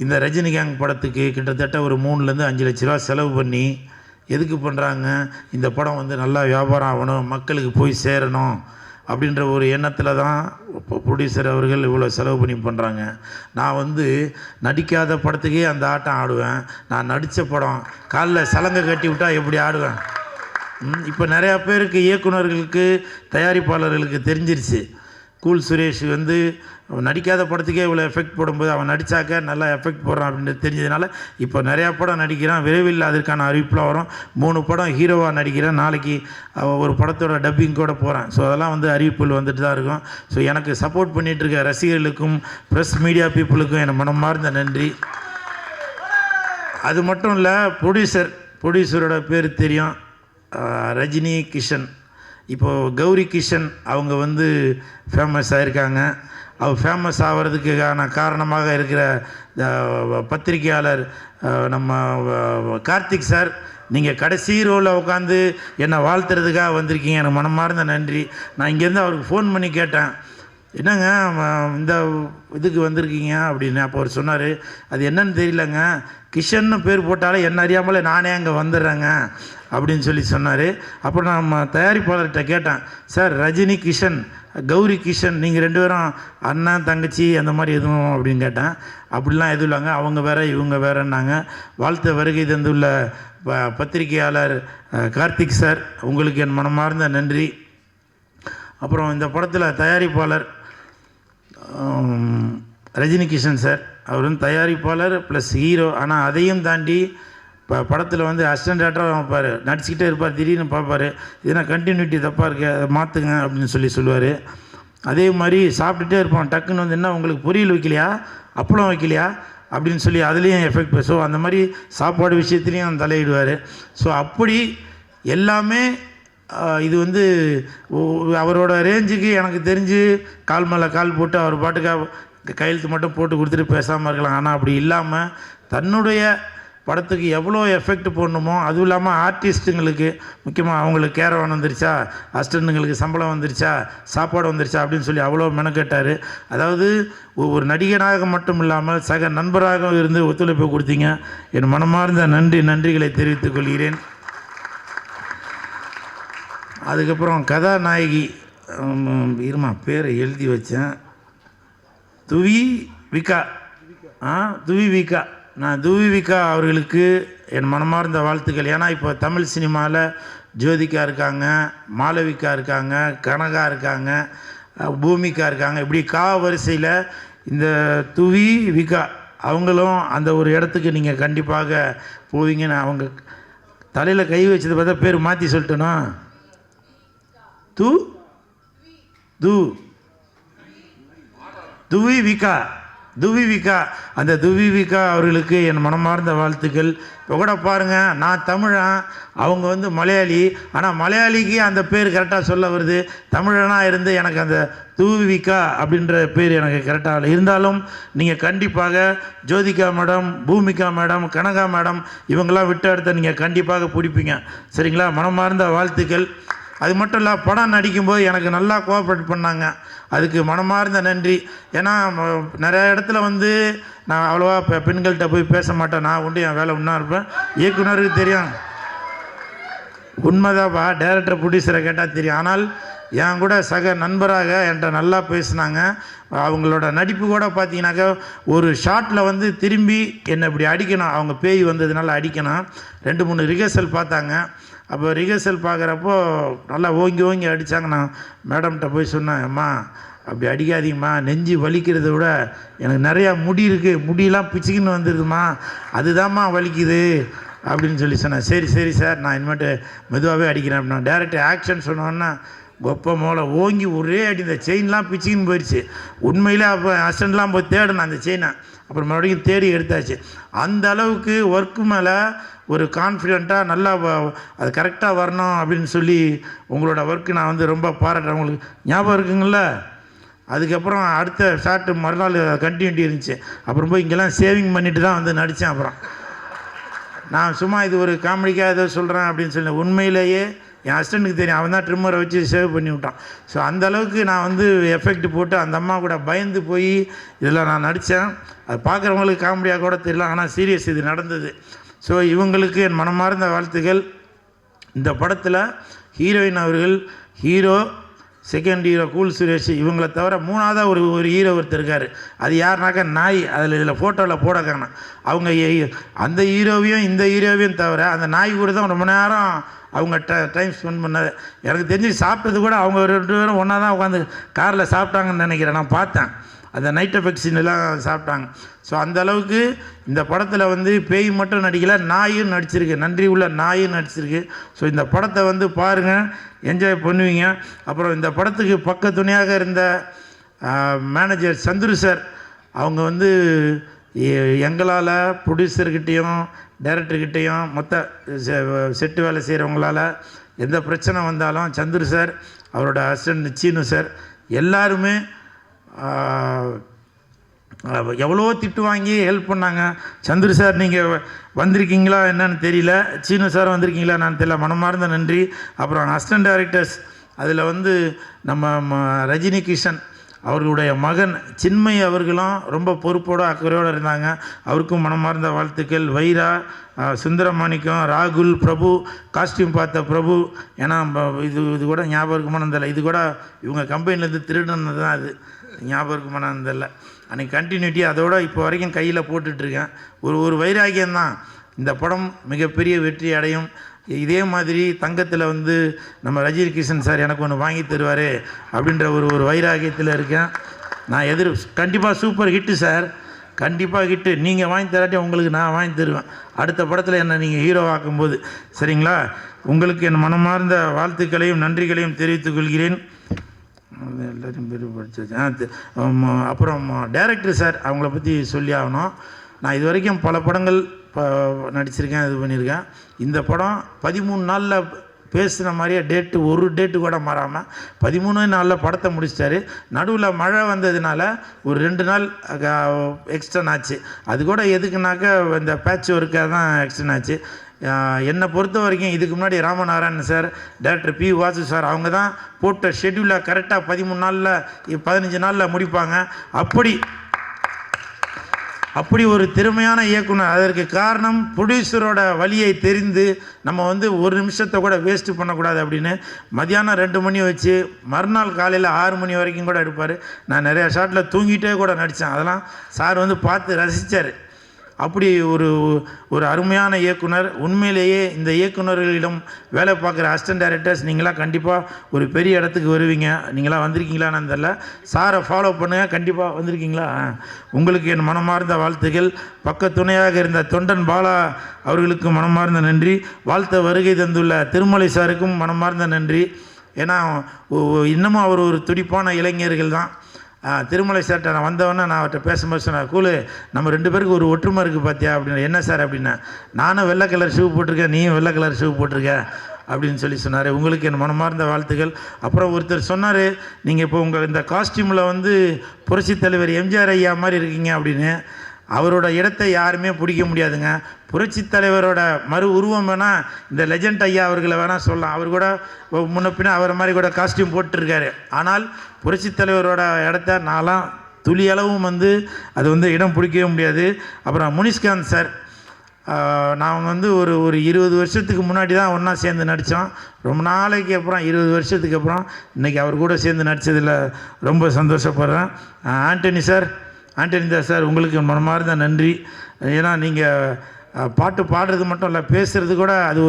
இந்த ரஜினி கேங் படத்துக்கு கிட்டத்தட்ட ஒரு 3-5 லட்ச ரூபா செலவு பண்ணி எதுக்கு பண்ணுறாங்க, இந்த படம் வந்து நல்லா வியாபாரம் ஆகணும், மக்களுக்கு போய் சேரணும் அப்படின்ற ஒரு எண்ணத்தில் தான் இப்போ ப்ரொடியூசர் அவர்கள் இவ்வளோ செலவு பண்ணி பண்ணுறாங்க. நான் வந்து நடிக்காத படத்துக்கே அந்த ஆட்டம் ஆடுவேன். நான் நடித்த படம் காலில் சலங்கை கட்டி விட்டால் எப்படி ஆடுவேன்? இப்போ நிறையா பேருக்கு, இயக்குனர்களுக்கு, தயாரிப்பாளர்களுக்கு தெரிஞ்சிருச்சு. கூல் சுரேஷ் வந்து நடிக்காத படத்துக்கே இவ்வளோ எஃபெக்ட் போடும்போது அவன் நடித்தாக்க நல்லா எஃபெக்ட் போடுறான் அப்படின்னு தெரிஞ்சதுனால இப்போ நிறையா படம் நடிக்கிறான். விரைவில் அதற்கான அறிவிப்புலாம் வரும். 3 படம் ஹீரோவாக நடிக்கிறேன். நாளைக்கு ஒரு படத்தோட டப்பிங் கூட போகிறேன். ஸோ அதெல்லாம் வந்து அறிவிப்புகள் வந்துட்டு தான் இருக்கும். ஸோ எனக்கு சப்போர்ட் பண்ணிகிட்ருக்க ரசிகர்களுக்கும் ப்ரெஸ் மீடியா பீப்புளுக்கும் எனக்கு மனமார்ந்த நன்றி. அது மட்டும் இல்லை, ப்ரொடியூசரோட பேர் தெரியும், ரஜினி கிஷன். இப்போது கௌரி கிஷன் அவங்க வந்து ஃபேமஸ் ஆகிருக்காங்க. அவர் ஃபேமஸ் ஆகிறதுக்கான காரணமாக இருக்கிற பத்திரிகையாளர் நம்ம கார்த்திக் சார், நீங்கள் கடைசி ரோவில் உட்காந்து என்னை வாழ்த்துறதுக்காக வந்திருக்கீங்க. எனக்கு மனமார்ந்த நன்றி. நான் இங்கேருந்து அவருக்கு ஃபோன் பண்ணி கேட்டேன், என்னங்க இந்த இதுக்கு வந்திருக்கீங்க அப்படின்னு. அப்போ அவர் சொன்னார், அது என்னன்னு தெரியலங்க, கிஷன்னு பேர் போட்டாலே என்ன அறியாமலே நானே அங்கே வந்துடுறேங்க அப்படின்னு சொல்லி சொன்னார். அப்புறம் நம்ம தயாரிப்பாளர்கிட்ட கேட்டேன், சார் ரஜினி கிஷன், கௌரி கிஷன், நீங்கள் 2 பேரும் அண்ணன் தங்கச்சி அந்த மாதிரி எதுவும் அப்படின்னு கேட்டேன். அப்படிலாம் எதுவும் இல்லைங்க, அவங்க வேறு இவங்க வேறுன்னாங்க. வாழ்த்த வருகை தந்துள்ள பத்திரிகையாளர் கார்த்திக் சார், உங்களுக்கு என் மனமார்ந்த நன்றி. அப்புறம் இந்த படத்தில் தயாரிப்பாளர் ரஜினி கிஷன் சார், அவர் வந்து தயாரிப்பாளர் ப்ளஸ் ஹீரோ. ஆனால் அதையும் தாண்டி இப்போ படத்தில் வந்து அசிஸ்டன்ட் டேரக்டராக வைப்பார், நடிச்சுக்கிட்டே இருப்பார். திடீர்னு பார்ப்பார், இதுனா கண்டினியூட்டி தப்பாக இருக்குது, அதை மாற்றுங்க அப்படின்னு சொல்லுவார். அதே மாதிரி சாப்பிட்டுட்டே இருப்பான், டக்குன்னு வந்து என்ன உங்களுக்கு பொரியல் வைக்கலையா, அப்பளம் வைக்கலையா அப்படின்னு சொல்லி அதுலேயும் எஃபெக்ட். ஸோ அந்த மாதிரி சாப்பாடு விஷயத்துலேயும் தலையிடுவார். ஸோ அப்படி எல்லாமே இது வந்து அவரோட ரேஞ்சுக்கு எனக்கு தெரிஞ்சு கால் மேலே கால் போட்டு அவர் பாட்டுக்காக கையெழுத்து மட்டும் போட்டு கொடுத்துட்டு பேசாமல் இருக்கலாம். ஆனால் அப்படி இல்லாமல் தன்னுடைய படத்துக்கு எவ்வளோ எஃபெக்ட் போடணுமோ, அதுவும் இல்லாமல் ஆர்டிஸ்ட்டுங்களுக்கு முக்கியமாக அவங்களுக்கு கேரவான் வந்துருச்சா, அசிஸ்டண்ட்டுங்களுக்கு சம்பளம் வந்துருச்சா, சாப்பாடு வந்துருச்சா அப்படின்னு சொல்லி அவ்வளோ மெனக்கட்டார். அதாவது ஒரு நடிகனாக மட்டும் இல்லாமல் சக நண்பராக இருந்து ஒத்துழைப்பு கொடுத்தீங்க. என் மனமார்ந்த நன்றிகளை தெரிவித்துக் கொள்கிறேன். அதுக்கப்புறம் கதாநாயகி இருமா பேரை எழுதி வச்சேன், துவி விகா. நான் துவிவிகா அவர்களுக்கு என் மனமார்ந்த வாழ்த்துக்கள். ஏன்னா இப்போ தமிழ் சினிமாவில் ஜோதிகா இருக்காங்க, மாளவிகா இருக்காங்க, கனகா இருக்காங்க, பூமிகா இருக்காங்க. இப்படி வரிசையில் இந்த துவிவிகா அவங்களும் அந்த ஒரு இடத்துக்கு நீங்கள் கண்டிப்பாக போவீங்கன்னு. அவங்க தலையில் கை வச்சதை பார்த்தா பேர் மாற்றி சொல்லிட்டேனா, துவிவிகா அந்த துவிவிகா அவர்களுக்கு என் மனமார்ந்த வாழ்த்துக்கள். இப்போ கூட பாருங்கள், நான் தமிழன், அவங்க வந்து மலையாளி. ஆனால் மலையாளிக்கு அந்த பேர் கரெக்டாக சொல்ல வருது, தமிழனாக இருந்து எனக்கு அந்த துவிவிகா அப்படின்ற பேர் எனக்கு கரெக்டாக இருந்தாலும் நீங்கள் கண்டிப்பாக Jyothika madam, Bhumika madam, Kanaka madam இவங்களாம் விட்ட இடத்த நீங்கள் கண்டிப்பாக பிடிப்பீங்க. சரிங்களா? மனமார்ந்த வாழ்த்துக்கள். அது மட்டும் இல்லை, படம் நடிக்கும்போது எனக்கு நல்லா கோஆப்ரேட் பண்ணாங்க, அதுக்கு மனமார்ந்த நன்றி. ஏன்னா நிறைய இடத்துல வந்து நான் அவ்வளோவா பெண்கள்கிட்ட போய் பேச மாட்டேன், நான் உண்டு என் வேலை ஒன்றா இருப்பேன். இயக்குனருக்கு தெரியும், உண்மைதான்ப்பா, டைரக்டர் ப்ரொடியூசரை கேட்டால் தெரியும். ஆனால் என் கூட சக நண்பராக என்கிட்ட நல்லா பேசினாங்க. அவங்களோட நடிப்பு கூட பார்த்தீங்கன்னாக்கா ஒரு ஷாட்டில் வந்து திரும்பி என்னை இப்படி அடிக்கணும், அவங்க பேய் வந்ததுனால அடிக்கணும். 2-3 ரிஹர்சல் பார்த்தாங்க. அப்போ ரிஹர்சல் பார்க்குறப்போ நல்லா ஓங்கி அடித்தாங்க. நான் மேடம்கிட்ட போய் சொன்னேன், அம்மா அப்படி அடிக்காதீங்கம்மா, நெஞ்சு வலிக்கிறத விட எனக்கு நிறையா முடி இருக்குது, முடியெல்லாம் பிச்சுக்கின்னு வந்துடுதுமா, அதுதாம்மா வலிக்குது அப்படின்னு சொல்லி சொன்னேன். சரி சார், நான் இனிமேட்டு மெதுவாகவே அடிக்கிறேன் அப்படின்னா. டேரக்டர் ஆக்ஷன் சொன்னோன்னா கொப்பை மோளை ஓங்கி ஒரே அடி, இந்த செயின்லாம் பிச்சுக்கின்னு போயிடுச்சு. உண்மையிலே அப்போ அசிஸ்டண்ட்லாம் போய் தேடணும் அந்த செயினை, அப்புறம் மறுபடியும் தேடி எடுத்தாச்சு. அந்த அளவுக்கு ஒர்க்கு மேலே ஒரு கான்ஃபிடெண்ட்டாக நல்லா அது கரெக்டாக வரணும் அப்படின்னு சொல்லி உங்களோட ஒர்க்கு நான் வந்து ரொம்ப பாராட்டுறேன். உங்களுக்கு ஞாபகம் இருக்குங்கள? அதுக்கப்புறம் அடுத்த ஷார்ட்டு மறுநாள் கண்டினியூட்டி இருந்துச்சு. அப்புறம் போய் இங்கெல்லாம் சேவிங் பண்ணிட்டு தான் வந்து நடித்தேன். அப்புறம் நான் சும்மா இது ஒரு காமெடிக்காக ஏதோ சொல்கிறேன் அப்படின்னு சொல்லி, உண்மையிலேயே என் ஹஸ்பண்டுக்கு தெரியும், அவன் தான் ட்ரிம்மரை வச்சு சேவ் பண்ணி விட்டான். ஸோ அந்தளவுக்கு நான் வந்து எஃபெக்ட் போட்டு அந்த அம்மா கூட பயந்து போய் இதில் நான் நடித்தேன். அது பார்க்குறவங்களுக்கு காமெடியாக கூட தெரியல, ஆனால் சீரியஸ் இது நடந்தது. ஸோ இவங்களுக்கு என் மனமார்ந்த வாழ்த்துக்கள். இந்த படத்தில் ஹீரோயின் அவர்கள் hero second hero cool Suresh, இவங்களை தவிர மூணாவதாக ஒரு ஹீரோ ஒருத்தர் இருக்கார். அது யாருனாக்கா நாய். இதில் ஃபோட்டோவில் போட காணும். அவங்க அந்த ஹீரோவையும் இந்த ஹீரோவையும் தவிர அந்த நாய் கூட தான் ரொம்ப நேரம் அவங்க டைம் ஸ்பெண்ட் பண்ணது. எனக்கு தெரிஞ்சு சாப்பிட்டது கூட அவங்க 2 பேரும் ஒன்றா தான் உட்காந்து காரில் சாப்பிட்டாங்கன்னு நினைக்கிறேன். நான் பார்த்தேன் அந்த நைட் எஃபெக்ட்ஸின்லாம் சாப்பிட்டாங்க. ஸோ அந்த அளவுக்கு இந்த படத்தில் வந்து பேய் மட்டும் நடிக்கலை, நாயும் நடிச்சிருக்கு, நன்றி உள்ள நாயும் நடிச்சிருக்கு. ஸோ இந்த படத்தை வந்து பாருங்கள், என்ஜாய் பண்ணுவீங்க. அப்புறம் இந்த படத்துக்கு பக்க துணையாக இருந்த மேனேஜர் சந்துரு சார், அவங்க வந்து எங்களால் ப்ரொடியூசர்கிட்டையும் டைரக்டர்கிட்டையும் மொத்த செட்டு வேலை செய்கிறவங்களால் எந்த பிரச்சனை வந்தாலும் சந்துரு சார், அவரோட அசிஸ்டன்ட் சீனு சார் எல்லாருமே எவ்வளோ திட்டு வாங்கி ஹெல்ப் பண்ணாங்க. சந்துரு சார் நீங்கள் வந்திருக்கீங்களா என்னன்னு தெரியல, சீனு சார் வந்திருக்கீங்களா என்னன்னு தெரியல, மனமார்ந்த நன்றி. அப்புறம் அசிஸ்டன்ட் டைரக்டர்ஸ், அதில் வந்து நம்ம ரஜினி கிஷன் அவர்களுடைய மகன் சின்மய் அவர்களும் ரொம்ப பொறுப்போடு அக்கறையோடு இருந்தாங்க. அவருக்கும் மனமார்ந்த வாழ்த்துக்கள். வைரா, சுந்தரமாணிக்கம், ராகுல், பிரபு, காஸ்டியூம் பார்த்த பிரபு, ஏன்னா இது கூட ஞாபகம் இருக்குமானதில்லை, இது கூட இவங்க கம்பெனிலேருந்து திருடுனது தான், அது ஞாபகம் இருக்குமானதில்லை. அன்றைக்கி கண்டினியூட்டி அதோடு இப்போ வரைக்கும் கையில் போட்டுட்ருக்கேன். ஒரு வைராகியம்தான். இந்த படம் மிகப்பெரிய வெற்றி அடையும். இதே மாதிரி தங்கத்தில் வந்து நம்ம ரஜினி கிஷன் சார் எனக்கு ஒன்று வாங்கி தருவார் அப்படின்ற ஒரு வைராகியத்தில் இருக்கேன். நான் கண்டிப்பாக சூப்பர் ஹிட்டு சார், கண்டிப்பாக ஹிட்டு. நீங்கள் வாங்கி தராட்டி உங்களுக்கு நான் வாங்கி தருவேன் அடுத்த படத்தில் என்னை நீங்கள் ஹீரோ ஆக்கும்போது. சரிங்களா? உங்களுக்கு என் மனமார்ந்த வாழ்த்துக்களையும் நன்றிகளையும் தெரிவித்துக் கொள்கிறேன். எல்லாத்தையும் பெருப்படுத்து. அப்புறம் டைரக்டர் சார், அவங்கள பற்றி சொல்லி ஆகணும். நான் இது வரைக்கும் பல படங்கள் நடிச்சிருக்கேன், இது பண்ணியிருக்கேன். இந்த படம் 13 நாளில் பேசுகிற மாதிரியே ஒரு டேட்டு கூட மாறாமல் 13 நாளில் படத்தை முடிச்சிட்டாரு. நடுவில் மழை வந்ததுனால ஒரு 2 நாள் எக்ஸ்டன் ஆச்சு. அது கூட எதுக்குனாக்கா இந்த பேட்ச் ஒர்க்காக தான் எக்ஸ்டன் ஆச்சு. என்னை பொறுத்த வரைக்கும் இதுக்கு முன்னாடி Ramanarayanan sir, director P Vasu sir, அவங்க தான் போட்ட ஷெட்யூலை கரெக்டாக 13 நாளில் 15 நாளில் முடிப்பாங்க. அப்படி ஒரு திறமையான இயக்குனர். அதற்கு காரணம் ப்ரொடியூசரோட வழியை தெரிந்து நம்ம வந்து ஒரு நிமிஷத்தை கூட வேஸ்ட்டு பண்ணக்கூடாது அப்படின்னு மதியானம் 2 மணி வச்சு மறுநாள் காலையில் 6 மணி வரைக்கும் கூட எடுப்பார். நான் நிறையா ஷாட்டில் தூங்கிட்டே கூட நடித்தேன். அதெல்லாம் சார் வந்து பார்த்து ரசித்தார். அப்படி ஒரு அருமையான இயக்குனர். உண்மையிலேயே இந்த இயக்குநர்களிடம் வேலை பார்க்குற அசிஸ்டன்ட் டைரக்டர்ஸ் நீங்களாம் கண்டிப்பாக ஒரு பெரிய இடத்துக்கு வருவீங்க. நீங்களாம் வந்திருக்கீங்களான்னு தெரியல. சாரை ஃபாலோ பண்ணுங்கள். கண்டிப்பாக வந்திருக்கீங்களா? உங்களுக்கு என் மனமார்ந்த வாழ்த்துக்கள். பக்க துணையாக இருந்த தொண்டன் பாலா அவர்களுக்கு மனமார்ந்த நன்றி. வாழ்த்த வருகை தந்துள்ள திருமலை சாருக்கும் மனமார்ந்த நன்றி. ஏன்னா இன்னமும் அவர் ஒரு துடிப்பான இளைஞர்கள் தான். திருமலை சார்கிட்ட நான் வந்தவொடனே நான் அவர்கிட்ட பேசும்போது சொன்னேன், கூலு நம்ம 2 பேருக்கு ஒரு ஒற்றுமை இருக்குது பார்த்தியா அப்படின்னு. என்ன சார் அப்படின்னா, நானும் வெள்ளை கலர் ஷூ போட்டிருக்கேன், நீயும் வெள்ளை கலர் ஷூ போட்டிருக்க அப்படின்னு சொன்னார். உங்களுக்கு என் மனமார்ந்த வாழ்த்துக்கள். அப்புறம் ஒருத்தர் சொன்னார், நீங்கள் இப்போ உங்கள் இந்த காஸ்டியூமில் வந்து புரட்சித் தலைவர் எம்ஜிஆர் ஐயா மாதிரி இருக்கீங்க அப்படின்னு. அவரோட இடத்தை யாருமே பிடிக்க முடியாதுங்க. புரட்சித் தலைவரோட மறு உருவம் வேணால் இந்த லெஜண்ட் ஐயா அவர்களை வேணால் சொல்லலாம். அவர் கூட முன்னப்பின்னா அவரை மாதிரி கூட காஸ்டியூம் போட்டிருக்காரு. ஆனால் புரட்சித் தலைவரோட இடத்த நான்லாம் துளி அளவும் வந்து அது வந்து இடம் பிடிக்கவே முடியாது. அப்புறம் முனிஷ்காந்த் சார், நான் வந்து ஒரு 20 வருஷத்துக்கு முன்னாடி தான் ஒன்றா சேர்ந்து நடித்தோம். ரொம்ப நாளைக்கு அப்புறம் 20 வருஷத்துக்கு அப்புறம் இன்றைக்கி அவர் கூட சேர்ந்து நடித்ததில் ரொம்ப சந்தோஷப்படுறேன். ஆண்டனி சார், உங்களுக்கு மனமார்ந்த நன்றி. ஏன்னா நீங்கள் பாட்டு பாடுறது மட்டும் இல்லை, பேசுகிறது கூட அது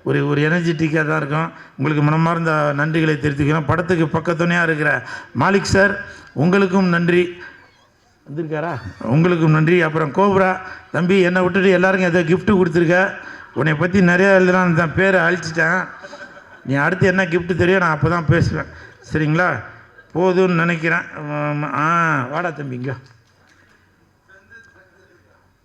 ஒரு எனர்ஜெட்டிக்காக தான் இருக்கும். உங்களுக்கு மனமார்ந்த நன்றிகளை தெரிவித்துக்கிறோம். படத்துக்கு பக்கத்துணையாக இருக்கிற மாலிக் சார், உங்களுக்கும் நன்றி. வந்திருக்காரா? உங்களுக்கும் நன்றி. அப்புறம் கோப்ரா தம்பி, என்னை விட்டுட்டு எல்லாருக்கும் ஏதோ கிஃப்ட்டு கொடுத்துருக்க. உன்னை பற்றி நிறையா எழுதலாம் தான், பேரை அழிச்சிட்டேன். நீ அடுத்து என்ன கிஃப்ட்டு தெரியும், நான் அப்போ தான் பேசுவேன். சரிங்களா? போதும்னு நினைக்கிறேன். வாடா தம்பிங்க.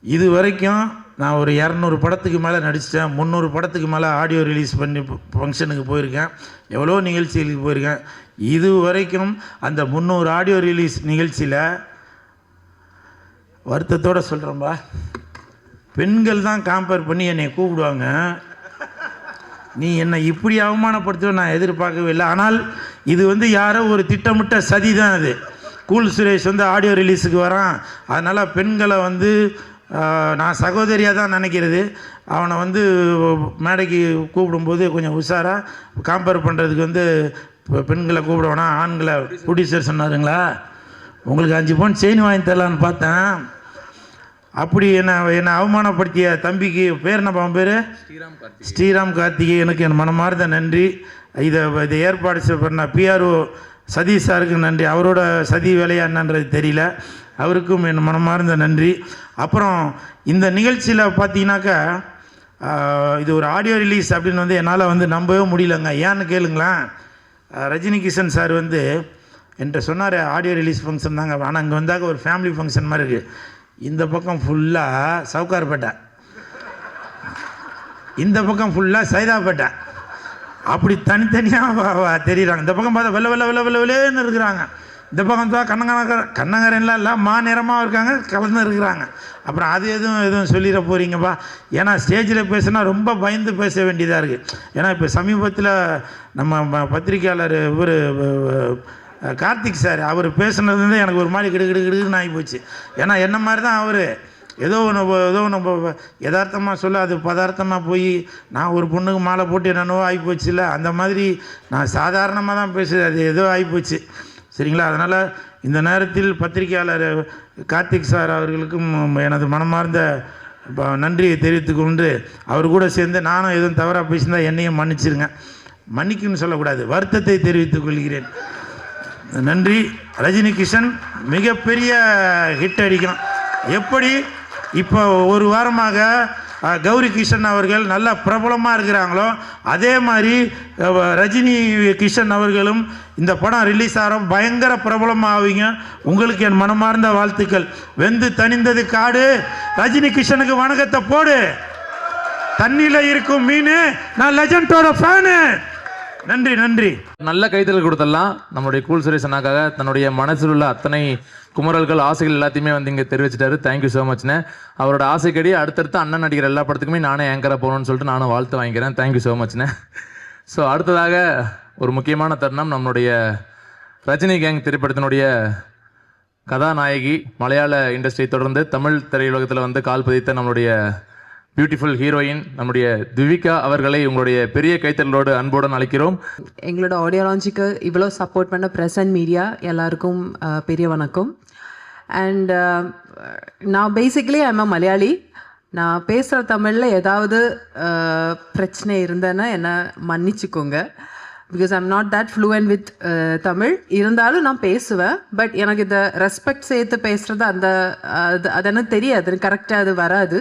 இது வரைக்கும் நான் ஒரு 200 படத்துக்கு மேலே நடிச்சிட்டேன். 300 படத்துக்கு மேலே ஆடியோ ரிலீஸ் பண்ணி ஃபங்க்ஷனுக்கு போயிருக்கேன். எவ்வளோ நிகழ்ச்சிகளுக்கு போயிருக்கேன். இது வரைக்கும் அந்த 300 ஆடியோ ரிலீஸ் நிகழ்ச்சியில் வருத்தத்தோடு சொல்கிறேன்பா, பெண்கள் தான் காம்பேர் பண்ணி என்னை கூப்பிடுவாங்க. நீ என்னை இப்படி அவமானப்படுத்துவ நான் எதிர்பார்க்கவே இல்லை. ஆனால் இது வந்து யாரோ ஒரு திட்டமிட்ட சதி தான். அது கூல் சுரேஷ் வந்து ஆடியோ ரிலீஸுக்கு வரான், அதனால் பெண்களை வந்து நான் சகோதரியாக தான் நினைக்கிறது. அவனை வந்து மேடைக்கு கூப்பிடும்போது கொஞ்சம் உஷாராக காம்பேர் பண்ணுறதுக்கு வந்து இப்போ பெண்களை கூப்பிட வேணாம், ஆண்களை ப்ரொடியூசர் சொன்னாருங்களா, உங்களுக்கு 5 பவுன் செயின் வாங்கி தரலான்னு பார்த்தேன். அப்படி என்னை அவமானப்படுத்திய தம்பிக்கு பேர் என்ன பேர்? ஸ்ரீராம் கார்த்திகேயனுக்கு என் மனமார்ந்த நன்றி. இதை ஏற்பாடு பண்ண பிஆர்ஓ சதீஷ் சாருக்கு நன்றி. அவரோட சதி வேலையா என்னன்றது தெரியல, அவருக்கும் என் மனமார்ந்த நன்றி. அப்புறம் இந்த நிகழ்ச்சியில் பார்த்தீங்கன்னாக்கா இது ஒரு ஆடியோ ரிலீஸ் அப்படின்னு என்னால் நம்பவே முடியலங்க. ஏன்னு கேளுங்களேன், ரஜினி கிஷன் சார் என்கிட்ட சொன்னார் ஆடியோ ரிலீஸ் ஃபங்க்ஷன் தாங்க, ஆனால் இங்கே வந்தாக்க ஒரு ஃபேமிலி ஃபங்க்ஷன் மாதிரி இருக்குது. இந்த பக்கம் ஃபுல்லாக சவுகார்பேட்டை, இந்த பக்கம் ஃபுல்லாக சைதாப்பேட்டை, அப்படி தனித்தனியாக தெரியுறாங்க. இந்த பக்கம் பார்த்தா வெள்ளன்னு இருக்கிறாங்க, இந்த பக்கம் தான் கண்ணங்கரன்லாம் இல்லை மாநிறமாக இருக்காங்க, கலந்து இருக்கிறாங்க. அப்புறம் அது எதுவும் சொல்லிட போகிறீங்கப்பா, ஏன்னா ஸ்டேஜில் பேசுனா ரொம்ப பயந்து பேச வேண்டியதாக இருக்குது. ஏன்னா இப்போ சமீபத்தில் நம்ம பத்திரிக்கையாளர் இவர் கார்த்திக் சார் அவர் பேசுனது எனக்கு ஒரு மாதிரி கிடுகிடுன்னு ஆகி போச்சு. ஏன்னா என்ன மாதிரி தான் அவர் ஏதோ ஒன்று யதார்த்தமாக சொல்ல அது பதார்த்தமாக போய் நான் ஒரு பொண்ணுக்கு மாலை போட்டு என்னென்னவோ ஆகிப்போச்சு. இல்லை அந்த மாதிரி நான் சாதாரணமாக தான் பேசுது, அது ஏதோ ஆகிப்போச்சு. சரிங்களா? அதனால் இந்த நேரத்தில் பத்திரிகையாளர் கார்த்திக் சார் அவர்களுக்கும் எனது மனமார்ந்த நன்றியை தெரிவித்துக் கொண்டு, அவர் கூட சேர்ந்து நானும் எதுவும் தவறாக பேசியிருந்தால் என்னையும் மன்னிச்சிருங்க. மன்னிக்குன்னு சொல்லக்கூடாது, வருத்தத்தை தெரிவித்துக் கொள்கிறேன். நன்றி. ரஜினி கிஷன் மிகப்பெரிய ஹிட் அடிக்கும். எப்படி இப்போ ஒரு வாரமாக கௌரி கிஷன் அவர்கள் நல்ல பிரபலமாக இருக்கிறாங்களோ அதே மாதிரி ரஜினி கிஷன் அவர்களும் இந்த படம் ரிலீஸ் ஆகிறோம் பயங்கர பிரபலமாக ஆவீங்க. உங்களுக்கு என் மனமார்ந்த வாழ்த்துக்கள். வெந்து தணிந்தது காடு, ரஜினி கிஷனுக்கு வணக்கத்தை போடு. தண்ணியில் இருக்கும் மீன், நான் லெஜண்டோட ஃபேனு. நன்றி நன்றி. நல்ல கைத்தல் கொடுத்துடலாம். நம்மளுடைய கூல் சுரேஷ் அண்ணாக்காக தன்னுடைய மனசில் உள்ள அத்தனை குமரல்கள் ஆசைகள் எல்லாத்தையுமே இங்கே தெரிவிச்சிட்டாரு. Thank you so மச்ண்ணே. அவரோட ஆசைக்கடி அடுத்தடுத்து அண்ணன் நடிகர் எல்லா படத்துக்குமே நானே ஆங்கராக போகணும்னு சொல்லிட்டு நானும் வாழ்த்து வாங்கிக்கிறேன். Thank you so மச்ண்ணே. ஸோ அடுத்ததாக ஒரு முக்கியமான தருணம், நம்மளுடைய ரஜினி கேங் திரைப்படத்தினுடைய கதாநாயகி, மலையாள இண்டஸ்ட்ரி தொடர்ந்து தமிழ் திரையுலகத்தில் கால் பதித்த நம்மளுடைய பியூட்டிஃபுல் ஹீரோயின் நம்முடைய திவிகா அவர்களை உங்களுடைய பெரிய கைத்தறலோடு அன்போடு அழைக்கிறோம். எங்களோட ஆடியோ லான்ச்சுக்கு இவ்வளோ சப்போர்ட் பண்ண ப்ரெஸ் அண்ட் மீடியா எல்லாருக்கும் பெரிய வணக்கம். அண்ட் நான் பேசிக்கலி ஐம் அ மலையாளி. நான் பேசுகிற தமிழில் ஏதாவது பிரச்சனை இருந்தேன்னா என்னை மன்னிச்சுக்கோங்க. Because I'm not that fluent with Tamil. இருந்தாலும் நான் பேசுவேன். பட் எனக்கு இந்த ரெஸ்பெக்ட் சேர்த்து பேசுகிறது அது எனக்கு தெரியாது, கரெக்டாக அது வராது.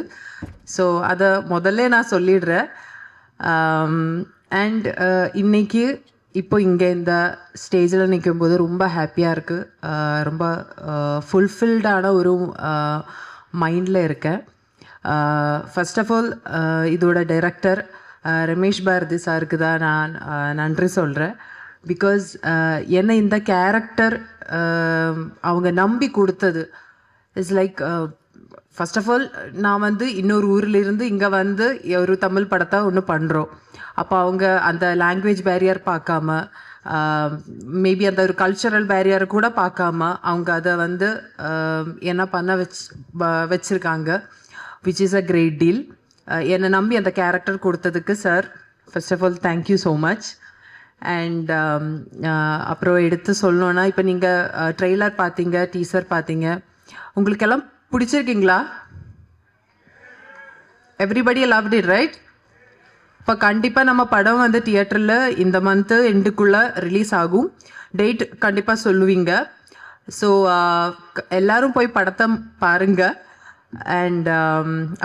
ஸோ அதை முதல்ல நான் சொல்லிடுறேன். அண்ட் இன்னைக்கு இப்போ இங்கே இந்த ஸ்டேஜில் நிற்கும்போது ரொம்ப ஹாப்பியாக இருக்குது. ரொம்ப ஃபுல்ஃபில்டான ஒரு மைண்டில் இருக்கேன். ஃபர்ஸ்ட் ஆஃப் ஆல் இதோட டைரக்டர் ரமேஷ் பாரதி சாருக்கு தான் நான் நன்றி சொல்கிறேன். பிகாஸ் என்னை இந்த கேரக்டர் அவங்க நம்பி கொடுத்தது it's like, first of all நான் இன்னொரு ஊரிலிருந்து இங்கே ஒரு தமிழ் படத்தை ஒன்று பண்ணுறோம். அப்போ அவங்க அந்த லாங்குவேஜ் பேரியர் பார்க்காம, மேபி அந்த ஒரு கல்ச்சரல் பேரியரை கூட பார்க்காம அவங்க அதை என்ன பண்ண வச்சுருக்காங்க, which is a great deal. என்னை நம்பி அந்த கேரக்டர் கொடுத்ததுக்கு sir first of all thank you so much. And அப்புறம் எடுத்து சொல்லணுன்னா, இப்போ நீங்கள் ட்ரெய்லர் பார்த்தீங்க, டீசர் பார்த்தீங்க, உங்களுக்கெல்லாம் பிடிச்சிருக்கீங்களா? Everybody loved it right? இப்போ கண்டிப்பாக நம்ம படம் தியேட்டரில் இந்த மந்த்து எண்டுக்குள்ளே ரிலீஸ் ஆகும். டேட் கண்டிப்பாக சொல்லுவீங்க. ஸோ எல்லோரும் போய் படத்தை பாருங்கள். அண்ட்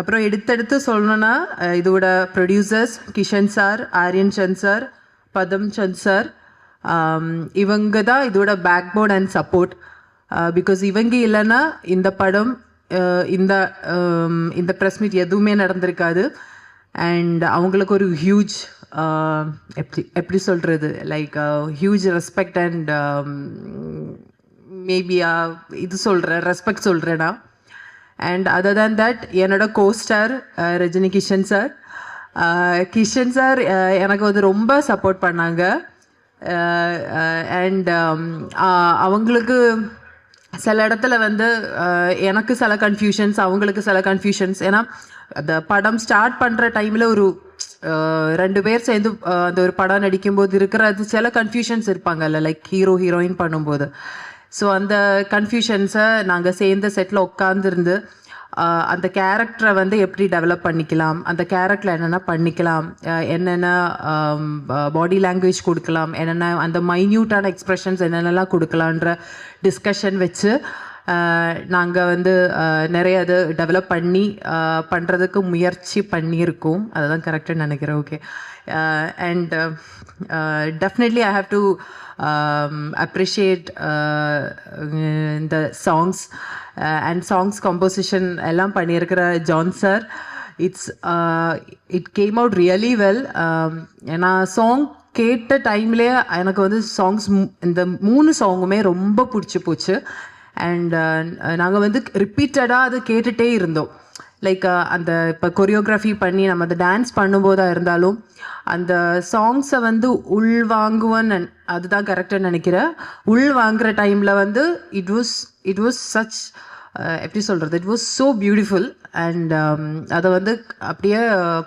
அப்புறம் எடுத்தெடுத்து சொல்லணுன்னா, இதோட producers Kishan sir, Aryan Chand sir, Padam Chand sir, இவங்க தான் இதோட backbone and support. Because இவங்க இல்லைன்னா இந்த படம் இந்த ப்ரெஸ் மீட் எதுவுமே நடந்திருக்காது. அண்ட் அவங்களுக்கு ஒரு ஹியூஜ் எப்படி சொல்கிறது, like huge respect and maybe respect சொல்கிறேன்னா. அண்ட் அதர் தேன் தட் என்னோட co-star Rajini Kishan sir. Kishan sir எனக்கு ரொம்ப சப்போர்ட் பண்ணாங்க. அண்ட் அவங்களுக்கு சில இடத்துல எனக்கு சில கன்ஃபியூஷன்ஸ், அவங்களுக்கு சில கன்ஃபியூஷன்ஸ். ஏன்னா அந்த படம் ஸ்டார்ட் பண்ணுற டைமில் ஒரு ரெண்டு பேர் சேர்ந்து அந்த ஒரு படம் நடிக்கும்போது இருக்கிற அது சில கன்ஃபியூஷன்ஸ் இருப்பாங்கல்ல, லைக் ஹீரோ ஹீரோயின் பண்ணும்போது. ஸோ அந்த கன்ஃபியூஷன்ஸை நாங்கள் சேர்ந்த செட்டில் உட்காந்துருந்து அந்த கேரக்டரை வந்து எப்படி டெவலப் பண்ணிக்கலாம், அந்த கேரக்டரில் என்னென்ன பண்ணிக்கலாம், என்னென்ன பாடி லாங்குவேஜ் கொடுக்கலாம், என்னென்ன அந்த மைன்யூட்டான எக்ஸ்ப்ரெஷன்ஸ் என்னென்னலாம் கொடுக்கலான்ற டிஸ்கஷன் வச்சு நாங்கள் வந்து நிறைய அது டெவலப் பண்ணி பண்ணுறதுக்கு முயற்சி பண்ணியிருக்கோம். அதுதான் கரெக்டாக நினைக்கிறேன். Okay. And definitely I have to appreciate the songs and songs composition எல்லாம் பண்ணியிருக்கிற John sir. It came out really well. நான் சாங் கேட்ட டைம்லேயே எனக்கு வந்து சாங்ஸ் இந்த 3 சாங்குமே ரொம்ப பிடிச்சி போச்சு. அண்ட் நாங்கள் வந்து ரிப்பீட்டடாக அது கேட்டுகிட்டே இருந்தோம். லைக் அந்த இப்போ கொரியோகிராஃபி பண்ணி நம்ம அந்த டான்ஸ் பண்ணும்போதாக இருந்தாலும் அந்த சாங்ஸை வந்து உள்வாங்குவேன்னு அதுதான் கரெக்டாக நினைக்கிறேன். உள் வாங்குகிற டைமில் வந்து இட் வாஸ் சச் எப்படி சொல்கிறது, it was so beautiful. And அதை வந்து அப்படியே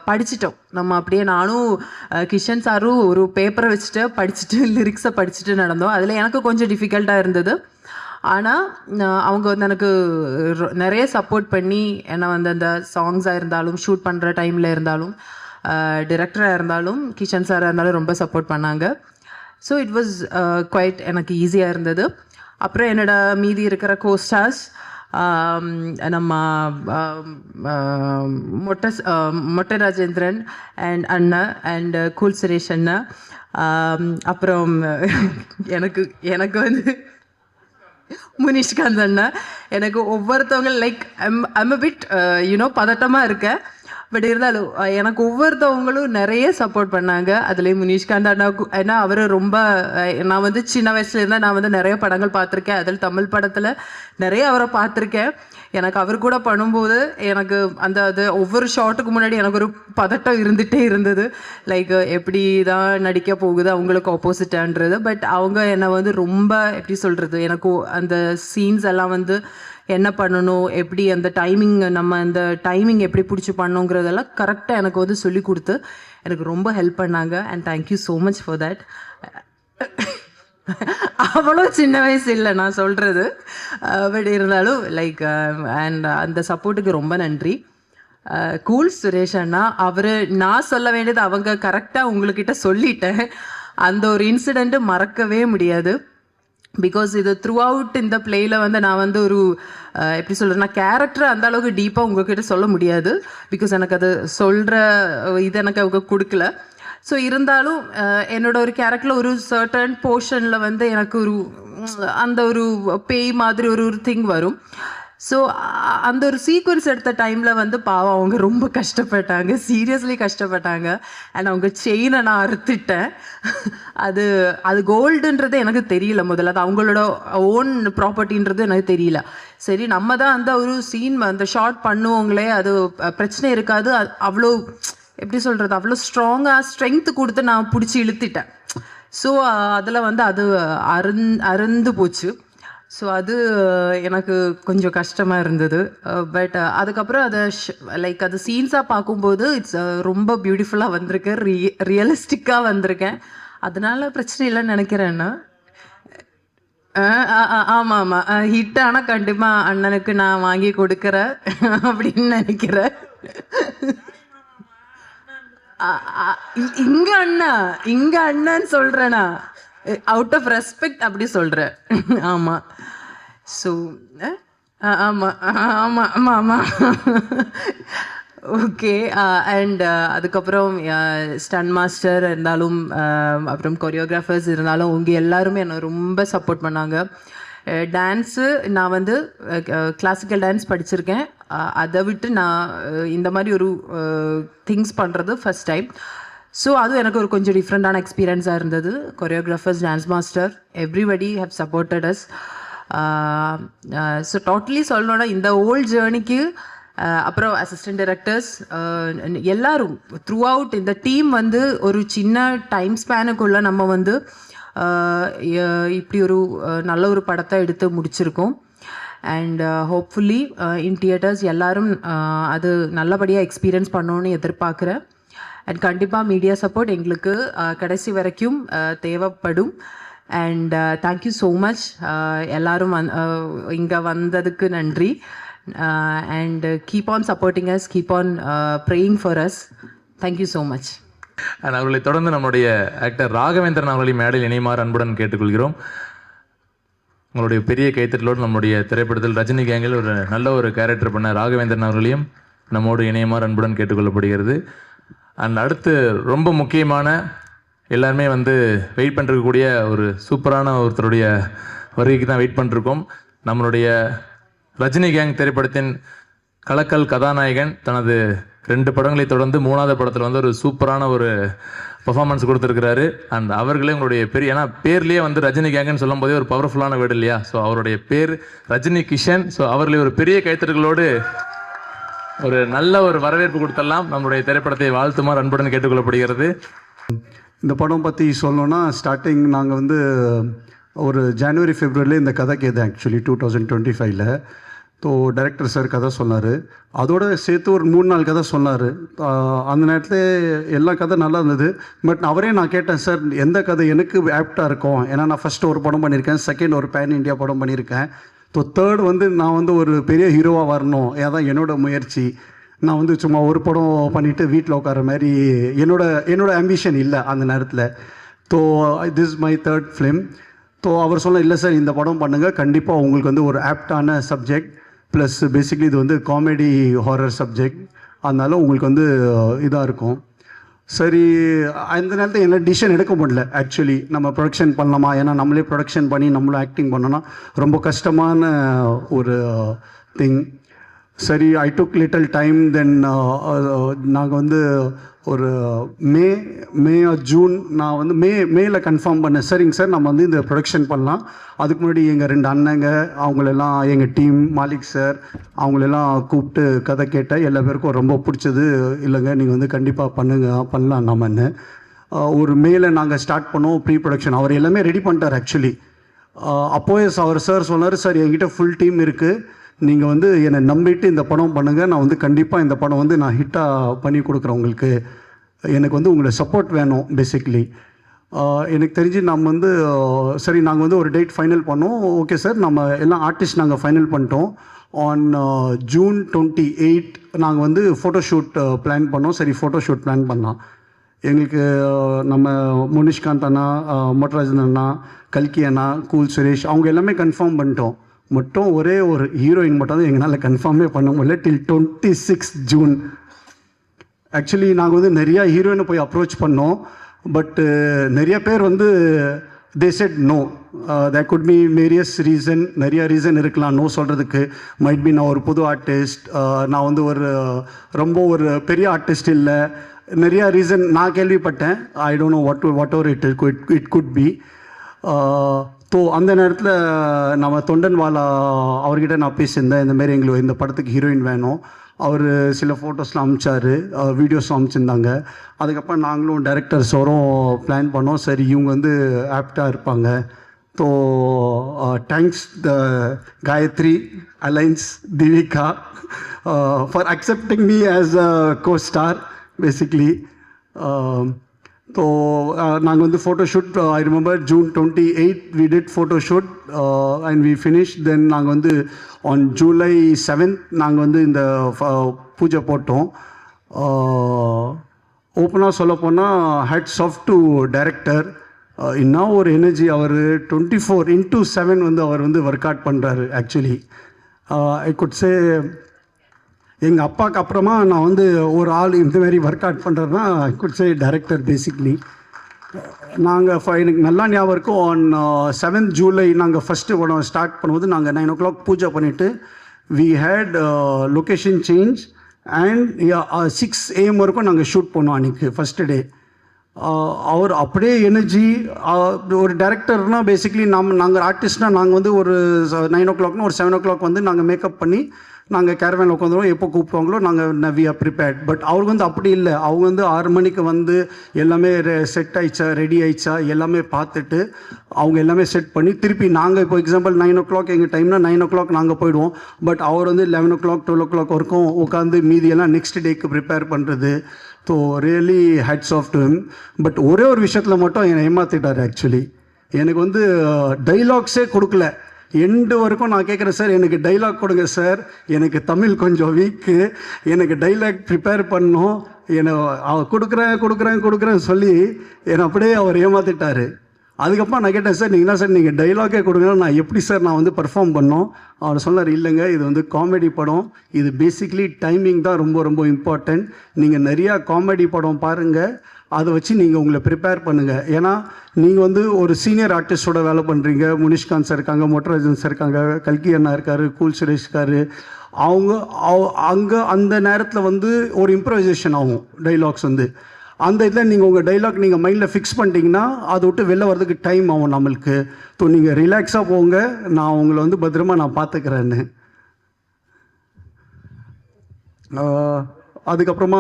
படிச்சிட்டோம் நம்ம. அப்படியே நானும் கிஷன் சாரும் ஒரு பேப்பரை வச்சுட்டு படிச்சுட்டு லிரிக்ஸை படிச்சுட்டு நடந்தோம். அதில் எனக்கு கொஞ்சம் டிஃபிகல்ட்டாக இருந்தது. ஆனால் அவங்க வந்து எனக்கு நிறைய சப்போர்ட் பண்ணி என்னை வந்து அந்த சாங்ஸாக இருந்தாலும் ஷூட் பண்ணுற டைமில் இருந்தாலும் டிரெக்டராக இருந்தாலும் கிஷன் சாராக இருந்தாலும் ரொம்ப சப்போர்ட் பண்ணாங்க. ஸோ இட் வாஸ் குவைட் எனக்கு ஈஸியாக இருந்தது. அப்புறம் என்னோட மீதி இருக்கிற கோஸ்டார்ஸ் நம்ம மொட்டை ராஜேந்திரன் அண்ட் அண்ணா அண்ட் கூல் சுரேஷ் அண்ணா. அப்புறம் எனக்கு வந்து முனிஷ்காந்த் அண்ணா. எனக்கு ஒவ்வொருத்தவங்க லைக் ஐம் அ பிட் பதட்டமாக இருக்கேன். பட் இருந்தாலும் எனக்கு ஒவ்வொருத்தவங்களும் நிறைய சப்போர்ட் பண்ணாங்க. அதுலேயும் முனிஷ்காந்த் அண்ணாவுக்கு, ஏன்னா அவர் ரொம்ப நான் வந்து சின்ன வயசுலேருந்தா நான் வந்து நிறைய படங்கள் பார்த்துருக்கேன். அதில் தமிழ் படத்தில் நிறைய அவரை பார்த்துருக்கேன். எனக்கு அவர் கூட பண்ணும்போது எனக்கு அது ஒவ்வொரு ஷாட்டுக்கு முன்னாடி எனக்கு ஒரு பதட்டம் இருந்துகிட்டே இருந்தது. லைக் எப்படி தான் நடிக்க போகுது அவங்களுக்கு ஆப்போசிட்டான்றது. பட் அவங்க என்னை வந்து ரொம்ப எப்படி சொல்கிறது, எனக்கு அந்த சீன்ஸ் எல்லாம் வந்து என்ன பண்ணணும், எப்படி அந்த டைமிங் நம்ம அந்த டைமிங் எப்படி பிடிச்சி பண்ணணுங்கிறதெல்லாம் கரெக்டாக எனக்கு வந்து சொல்லி கொடுத்து எனக்கு ரொம்ப ஹெல்ப் பண்ணாங்க. And thank you so much for that. அவ்வளோ சின்ன வயசு இல்லை நான் சொல்கிறது. பட் இருந்தாலும் லைக் அண்ட் அந்த சப்போர்ட்டுக்கு ரொம்ப நன்றி. கூல் சுரேஷ் அண்ணா, அவர் நான் சொல்ல வேண்டியது அவங்க கரெக்டாக உங்கள்கிட்ட சொல்லிட்டேன். அந்த ஒரு இன்சிடெண்ட்டு மறக்கவே முடியாது. பிகாஸ் இது த்ரூ அவுட் இந்த பிளேயில் வந்து நான் வந்து ஒரு எப்படி சொல்கிறது, நான் கேரக்டரை அந்த அளவுக்கு டீப்பாக உங்கள்கிட்ட சொல்ல முடியாது. பிகாஸ் எனக்கு அது சொல்கிற இது எனக்கு அவங்க கொடுக்கல. ஸோ இருந்தாலும் என்னோட ஒரு கேரக்டரில் ஒரு சர்டன் போர்ஷனில் வந்து எனக்கு ஒரு அந்த ஒரு பேய் மாதிரி ஒரு திங் வரும். ஸோ அந்த ஒரு சீக்வன்ஸ் எடுத்த டைமில் வந்து பாவம் அவங்க ரொம்ப கஷ்டப்பட்டாங்க, சீரியஸ்லி கஷ்டப்பட்டாங்க. அண்ட் அவங்க செயினை நான் அறுத்துட்டேன். அது கோல்டுன்றது எனக்கு தெரியல முதல்ல. அது அவங்களோட ஓன் ப்ராப்பர்ட்டின்றது எனக்கு தெரியல. சரி நம்ம தான் அந்த ஒரு சீன் அந்த ஷார்ட் பண்ணுவோங்களே, அது பிரச்சனை இருக்காது. அவ்வளோ எப்படி சொல்கிறது, அவ்வளோ ஸ்ட்ரென்த்து கொடுத்து நான் பிடிச்சி இழுத்துட்டேன். ஸோ அதில் வந்து அது அருந்து போச்சு. ஸோ அது எனக்கு கொஞ்சம் கஷ்டமாக இருந்தது. பட் அதுக்கப்புறம் அதை லைக் அது சீன்ஸாக பார்க்கும்போது இட்ஸ் ரொம்ப பியூட்டிஃபுல்லாக வந்திருக்கு, ரியலிஸ்டிக்காக வந்திருக்கேன். அதனால பிரச்சனை இல்லைன்னு நினைக்கிறேன்னா. ஆமாம் ஆமாம், ஹிட் ஆனால் கண்டிப்பாக அண்ணனுக்கு நான் வாங்கி கொடுக்குறேன் அப்படின்னு நினைக்கிறேன். இங்க அண்ணன்னு சொல்றேனா, அவுட் ஆஃப் ரெஸ்பெக்ட் அப்படி சொல்றேன். ஆமா. ஸோ ஆமா ஆமா ஆமா ஆமா ஓகே. அண்ட் அதுக்கப்புறம் ஸ்டன் மாஸ்டர் இருந்தாலும் அப்புறம் கொரியோகிராஃபர்ஸ் இருந்தாலும் அவங்க எல்லாருமே என்னை ரொம்ப சப்போர்ட் பண்ணாங்க. டான்ஸு நான் வந்து கிளாசிக்கல் டான்ஸ் படிச்சிருக்கேன். அதை விட்டு நான் இந்த மாதிரி ஒரு திங்ஸ் பண்ணுறது ஃபஸ்ட் டைம். ஸோ அதுவும் எனக்கு ஒரு கொஞ்சம் டிஃப்ரெண்ட்டான எக்ஸ்பீரியன்ஸாக இருந்தது. Choreographers, dance master, everybody have supported as. So totally சொல்லணுன்னா இந்த ஓல்ட் ஜேர்னிக்கு அப்புறம் அசிஸ்டன்ட் டைரக்டர்ஸ் எல்லாரும் த்ரூ அவுட் இந்த டீம் வந்து ஒரு சின்ன டைம் ஸ்பேனுக்குள்ளே நம்ம வந்து இப்படி ஒரு நல்ல ஒரு படத்தை எடுத்து முடிச்சிருக்கோம். அண்ட் ஹோப்ஃபுல்லி இன் தியேட்டர்ஸ் எல்லாரும் அது நல்லபடியாக எக்ஸ்பீரியன்ஸ் பண்ணணுன்னு எதிர்பார்க்குறேன். அண்ட் கண்டிப்பாக மீடியா சப்போர்ட் எங்களுக்கு கடைசி வரைக்கும் தேவைப்படும். அண்ட் தேங்க்யூ ஸோ மச் எல்லாரும் இங்கே வந்ததுக்கு நன்றி. And keep on supporting us, keep on praying for us. Thank you so much. And அவர்களை தொடர்ந்து நம்முடைய ஆக்டர் ராகவேந்திரன் அவர்களை மேடையில் இணையுமாறு அன்புடன் கேட்டுக்கொள்கிறோம். உங்களுடைய பெரிய கைத்தட்டலோடு நம்முடைய திரைப்படத்தில் ரஜினி கேங்கில் ஒரு நல்ல ஒரு கேரக்டர் பண்ண ராகவேந்திரன் அவர்களையும் நம்மோடு இணையுமாறு அன்புடன் கேட்டுக்கொள்ளப்படுகிறது. அண்ட் அடுத்து ரொம்ப முக்கியமான எல்லாருமே வெயிட் பண்ணிருக்கக்கூடிய ஒரு சூப்பரான ஒருத்தருடைய வருகைக்கு தான் வெயிட் பண்ணிருக்கோம். நம்மளுடைய ரஜினி கேங் திரைப்படத்தின் கலக்கல் கதாநாயகன் தனது 2 படங்களை தொடர்ந்து 3வது படத்தில் ஒரு சூப்பரான ஒரு பர்ஃபார்மன்ஸ் கொடுத்துருக்கிறாரு. அண்ட் அவர்களே உங்களுடைய பெரிய, ஏன்னா பேர்லேயே ரஜினி கேங்குன்னு சொல்லும் போதே ஒரு பவர்ஃபுல்லான வேர்டு இல்லையா? ஸோ அவருடைய பேர் ரஜினி கிஷன். ஸோ அவர்களை ஒரு பெரிய கைத்தட்டல்களோடு ஒரு நல்ல ஒரு வரவேற்பு கொடுத்தெல்லாம் நம்மளுடைய திரைப்படத்தை வாழ்த்துமாறு அன்புடன் கேட்டுக்கொள்ளப்படுகிறது. இந்த படம் பற்றி சொல்லணும்னா, ஸ்டார்டிங் நாங்கள் ஒரு ஜனவரி ஃபெப்ரவரியில் இந்த கதை கேது ஆக்சுவலி 2025ல். ஸோ டைரக்டர் சார் கதை சொன்னார். அதோடு சேர்த்து ஒரு 3-4 கதை சொன்னார். அந்த நேரத்தில் எல்லா கதை நல்லா இருந்தது. பட் அவரே நான் கேட்டேன், சார் எந்த கதை எனக்கு ஆப்டாக இருக்கும்? ஏன்னா நான் ஃபஸ்ட்டு ஒரு படம் பண்ணியிருக்கேன், செகண்ட் ஒரு பேன் இண்டியா படம் பண்ணியிருக்கேன். ஸோ தேர்ட் நான் ஒரு பெரிய ஹீரோவாக வரணும், அதான் என்னோடய முயற்சி. நான் சும்மா ஒரு படம் பண்ணிவிட்டு வீட்டில் உட்கார மாதிரி என்னோட ஆம்பிஷன் இல்லை அந்த நேரத்தில். So this my third film. So அவர் சொன்ன, இல்லை சார் இந்த படம் பண்ணுங்கள், கண்டிப்பாக உங்களுக்கு ஒரு ஆப்டான சப்ஜெக்ட், ப்ளஸ் பேசிக்லி இது காமெடி ஹாரர் சப்ஜெக்ட், அதனால உங்களுக்கு இதாக இருக்கும். சரி, அந்த நேரத்தில் என்ன டிசிஷன் எடுக்க முடியல ஆக்சுவலி. நம்ம ப்ரொடக்ஷன் பண்ணலாமா? ஏன்னா நம்மளே ப்ரொடக்ஷன் பண்ணி நம்மளும் ஆக்டிங் பண்ணோன்னா ரொம்ப கஷ்டமான ஒரு திங். சரி, ஐ டுக் லிட்டில் டைம். தென் நாங்கள் ஒரு மே ஆர் ஜூன் நான் மேல கன்ஃபார்ம் பண்ணேன். சரிங்க சார், நம்ம இந்த ப்ரொடக்ஷன் பண்ணலாம். அதுக்கு முன்னாடி எங்கள் 2 அண்ணங்க அவங்களெல்லாம், எங்கள் டீம் மாலிக் சார் அவங்களெல்லாம் கூப்பிட்டு கதை கேட்டேன். எல்லா பேருக்கும் ரொம்ப பிடிச்சது. இல்லைங்க நீங்கள் கண்டிப்பாக பண்ணலாம் நம்மன்னு. ஒரு மேல நாங்கள் ஸ்டார்ட் பண்ணோம் ப்ரீ ப்ரொடக்ஷன். அவர் எல்லாமே ரெடி பண்ணிட்டார் ஆக்சுவலி. அப்போவே அவர் சார் சொன்னார், சார் என்கிட்ட ஃபுல் டீம் இருக்குது, நீங்கள் என்னை நம்பிட்டு இந்த படம் பண்ணுங்கள், நான் கண்டிப்பாக இந்த படம் நான் ஹிட்டாக பண்ணி கொடுக்குறேன் உங்களுக்கு, எனக்கு உங்களை சப்போர்ட் வேணும் பேசிக்லி. எனக்கு தெரிஞ்சு நம்ம சரி நாங்கள் ஒரு டேட் ஃபைனல் பண்ணோம். ஓகே சார், நம்ம எல்லாம் ஆர்டிஸ்ட் நாங்கள் ஃபைனல் பண்ணிட்டோம். ஆன் ஜூன் 28 நாங்கள் ஃபோட்டோஷூட் பிளான் பண்ணோம். சரி, ஃபோட்டோஷூட் பிளான் பண்ணோம். எங்களுக்கு நம்ம முனிஷ்காந்த் அண்ணா, மொட்டராஜன் அண்ணா, கல்கி அண்ணா, கூல் சுரேஷ் அவங்க எல்லாமே கன்ஃபார்ம் பண்ணிட்டோம். மட்டும் ஒரே ஒரு ஹீரோயின் மட்டும் தான் எங்களால் கன்ஃபார்மே பண்ண முடியல டில் 26 ஜூன். ஆக்சுவலி நாங்கள் நிறையா ஹீரோயினை போய் அப்ரோச் பண்ணோம். பட்டு நிறைய பேர் they said no. There could be various reason, நிறையா ரீசன் இருக்கலாம் நோ சொல்கிறதுக்கு. மைட் பி நான் ஒரு புது ஆர்டிஸ்ட், நான் ரொம்ப ஒரு பெரிய ஆர்டிஸ்ட் இல்லை, நிறையா ரீசன் நான் கேள்விப்பட்டேன். I don't know what ever it could be. So அந்த நேரத்தில் நம்ம தொண்டன்வாலா அவர்கிட்ட நான் பேசியிருந்தேன், இந்தமாரி எங்களுக்கு இந்த படத்துக்கு ஹீரோயின் வேணும். அவர் சில ஃபோட்டோஸ்லாம் அனுப்பிச்சார், வீடியோஸ்லாம் அனுப்பிச்சிருந்தாங்க. அதுக்கப்புறம் நாங்களும் டைரக்டர்ஸோரும் பிளான் பண்ணோம். சரி, இவங்க ஆப்டாக இருப்பாங்க. ஸோ தேங்க்ஸ் த காயத்ரி அலைன்ஸ் Divika for accepting me as a co-star basically. So நாங்கள் photoshoot, I remember June 28 we did photoshoot and we finished. Then நாங்கள் on July 7th நாங்கள் இந்த பூஜை போட்டோம். ஓப்பனாக சொல்ல போனால் ஹேட்ஸ் ஆஃப் டு டைரக்டர். இன்னும் ஒரு எனர்ஜி, அவர் 24/7 அவர் ஒர்க் அவுட் பண்ணுறாரு ஆக்சுவலி. ஐ குட் சே எங்கள் அப்பாவுக்கு அப்புறமா நான் ஒரு ஆள் இந்தமாரி ஒர்க் அவுட் பண்ணுறதுனா I could say director basically. நாங்கள் எனக்கு நல்லா ஞாபகம் இருக்கும், ஆன் 7th July நாங்கள் ஃபஸ்ட்டு படம் ஸ்டார்ட் பண்ணும்போது நாங்கள் 9 o'clock பூஜை பண்ணிவிட்டு we had location change and 6 AM வரைக்கும் நாங்கள் ஷூட் பண்ணோம் அன்றைக்கி ஃபஸ்ட்டு டே. அவர் அப்படியே எனர்ஜி. ஒரு டைரக்டர்னால் பேசிக்லி நாங்கள் ஆர்டிஸ்ட்னால் நாங்கள் ஒரு 9 o'clockனா ஒரு 7 o'clock நாங்கள் மேக்கப் பண்ணி நாங்கள் கேரவேனில் உட்காந்துருவோம். எப்போ கூப்பிடுவாங்களோ நாங்கள் வி ஆர் ப்ரிப்பேர்ட். பட் அவருக்கு அப்படி இல்லை. அவங்க 6 மணிக்கு எல்லாமே செட் ஆயிடுச்சா, ரெடி ஆயிடுச்சா எல்லாமே பார்த்துட்டு அவங்க எல்லாமே செட் பண்ணி திருப்பி நாங்கள் இப்போ எக்ஸாம்பிள் 9 o'clock எங்கள் டைம்னா 9 o'clock நாங்கள் போயிடுவோம். பட் அவர் 11 o'clock 12 o'clock வரைக்கும் உட்காந்து மீதியெல்லாம் நெக்ஸ்ட் டேக்கு ப்ரிப்பேர் பண்ணுறது. So really hats off to him. But ஒரே ஒரு விஷயத்தில் மட்டும் என்னை ஏமாற்றிட்டார் ஆக்சுவலி. எனக்கு வந்து டைலாக்ஸே கொடுக்கல. எண்டு வரைக்கும் நான் கேட்குறேன், சார் எனக்கு டைலாக் கொடுங்க சார், எனக்கு தமிழ் கொஞ்சம் வீக்கு, எனக்கு டைலாக் ப்ரிப்பேர் பண்ணணும், என்னை கொடுக்குறேன்னு சொல்லி என்னை அப்படியே அவர் ஏமாற்றிட்டார். அதுக்கப்புறம் நான் கேட்டேன், சார் நீங்கள் என்ன சார் நீங்கள் டைலாக்கே கொடுங்க, நான் எப்படி சார் நான் வந்து பர்ஃபார்ம் பண்ணோம்? அவர் சொன்னார், இல்லைங்க இது வந்து காமெடி படம், இது பேசிக்லி டைமிங் தான் ரொம்ப ரொம்ப இம்பார்ட்டண்ட், நீங்கள் நிறையா காமெடி படம் பாருங்கள், அதை வச்சு நீங்கள் உங்களை ப்ரிப்பேர் பண்ணுங்கள். ஏன்னா நீங்கள் வந்து ஒரு சீனியர் ஆர்டிஸ்டோட வேலை பண்ணுறீங்க, முனிஷ்காந்த் சார் இருக்காங்க, மொட்டராஜன் சார் இருக்காங்க, கல்கி அண்ணா இருக்கார், கூல் சுரேஷ் இருக்கார். அங்கே அந்த நேரத்தில் வந்து ஒரு இம்ப்ரவைசேஷன் ஆகும் டைலாக்ஸ் வந்து. அந்த இதில் நீங்கள் உங்கள் டைலாக் நீங்கள் மைண்டில் ஃபிக்ஸ் பண்ணிட்டீங்கன்னா அதை விட்டு வெளில வர்றதுக்கு டைம் ஆகும் நம்மளுக்கு. ஸோ நீங்கள் ரிலாக்ஸாக போங்க, நான் உங்களை வந்து பத்திரமா நான் பார்த்துக்கிறேன்னு. அதுக்கப்புறமா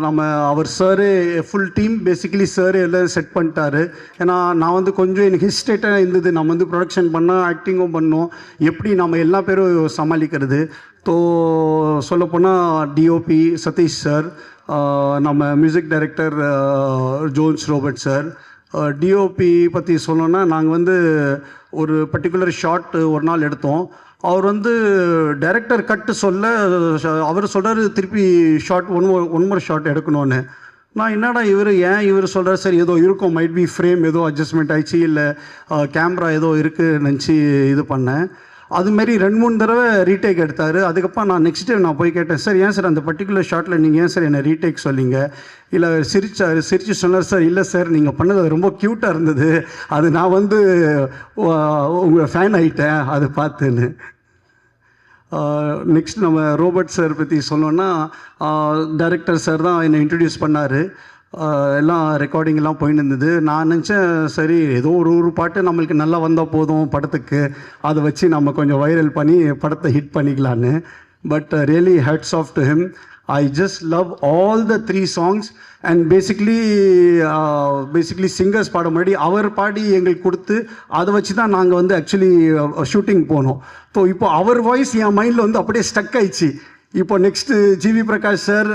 நம்ம அவர் sir full team basically sir எல்லாம் செட் பண்ணிட்டாரு. ஏன்னா நான் வந்து கொஞ்சம் எனக்கு ஹிஸ்டேட்டாக இருந்தது, நம்ம வந்து ப்ரொடக்ஷன் பண்ணோம், ஆக்டிங்கும் பண்ணோம், எப்படி நம்ம எல்லா பேரும் சமாளிக்கிறது. ஸோ சொல்லப்போனால் டிஓபி சதீஷ் சார், நம்ம music director Jones Robert sir. DOP பற்றி சொல்லணுன்னா, நாங்கள் வந்து ஒரு பர்டிகுலர் ஷாட் ஒரு நாள் எடுத்தோம். அவர் வந்து டைரக்டர் கட்டு சொல்ல அவர் சொல்கிறார் திருப்பி ஷார்ட் ஒன் மோர் ஷார்ட் எடுக்கணும்னு. நான் என்னடா இவர் சொல்கிறார், சரி ஏதோ இருக்கும், மைட் பி ஃப்ரேம் ஏதோ அட்ஜஸ்ட்மெண்ட் ஆயிடுச்சு, இல்லை கேமரா ஏதோ இருக்குது நினச்சி இது பண்ணேன். அதுமாரி 2-3 தடவை ரீடேக் எடுத்தார். அதுக்கப்புறம் நான் நெக்ஸ்ட் டைம் நான் போய் கேட்டேன், சார் ஏன் சார் அந்த பர்டிகுலர் ஷாட்டில் நீங்கள் ஏன் சார் என்னை ரீடேக் சொல்லிங்க? இல்லை சிரிச்சு சொன்னார், சார் இல்லை சார் நீங்கள் பண்ணது அது ரொம்ப க்யூட்டாக இருந்தது, அது நான் வந்து உங்கள் ஃபேன் ஆகிட்டேன் அது பார்த்துன்னு. நெக்ஸ்ட் நம்ம ரோபர்ட் சார் பற்றி சொல்லணுன்னா, டைரக்டர் சார் தான் என்னை இன்ட்ரடியூஸ் பண்ணார். எல்லாம் ரெக்கார்டிங்கெல்லாம் போயின்னு இருந்தது. நான் நினச்சேன், சரி ஏதோ ஒரு பாட்டு நம்மளுக்கு நல்லா வந்தால் போதும் படத்துக்கு, அதை வச்சு நம்ம கொஞ்சம் வைரல் பண்ணி படத்தை ஹிட் பண்ணிக்கலான்னு. But really hats off to him. I just love all the 3 songs and basically singers பாட முன்னாடி அவர் பாடி எங்களுக்கு கொடுத்து அதை வச்சு தான் நாங்கள் வந்து ஆக்சுவலி ஷூட்டிங் போனோம். ஸோ இப்போ அவர் வாய்ஸ் என் மைண்டில் வந்து அப்படியே ஸ்டக் ஆயிடுச்சு. இப்போ next GV Prakash sir,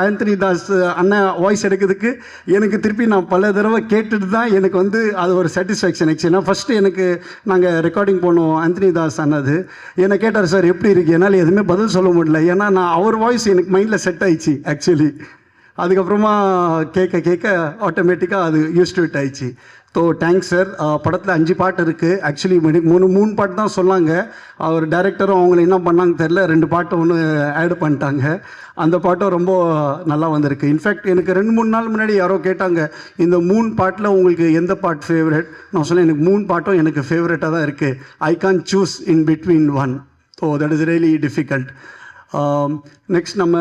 Anthony Das அண்ணன் வாய்ஸ் எடுக்கிறதுக்கு எனக்கு திருப்பி நான் பல தடவை கேட்டுட்டு தான் எனக்கு வந்து அது ஒரு சாட்டிஸ்ஃபேக்ஷன் ஆச்சு. ஏன்னா ஃபஸ்ட்டு எனக்கு நாங்கள் ரெக்கார்டிங் போனோம் ஆந்தனி தாஸ் அண்ணது, என்னை கேட்டார், சார் எப்படி இருக்குது, என்னால் எதுவுமே பதில் சொல்ல முடியல, ஏன்னா நான் அவர் வாய்ஸ் எனக்கு மைண்டில் செட் ஆயிடுச்சு ஆக்சுவலி. அதுக்கப்புறமா கேட்க ஆட்டோமேட்டிக்காக அது யூஸ் டு இட் ஆயிடுச்சு. So thanks sir. படத்தில் 5 பாட்டு இருக்குது. ஆக்சுவலி 3 பாட்டு தான் சொன்னாங்க. அவர் டைரக்டரும் அவங்கள என்ன பண்ணாங்க தெரில, 2 பாட்டை ஒன்று ஆட் பண்ணிட்டாங்க. அந்த பாட்டும் ரொம்ப நல்லா வந்திருக்கு. இன்ஃபேக்ட் எனக்கு 2-3 நாள் முன்னாடி யாரோ கேட்டாங்க, இந்த 3 பாட்டில் உங்களுக்கு எந்த பாட் ஃபேவரட்? நான் சொன்னேன், எனக்கு 3 பாட்டும் எனக்கு ஃபேவரட்டாக தான் இருக்குது. I can't choose in between one. So that is really difficult. Next நம்ம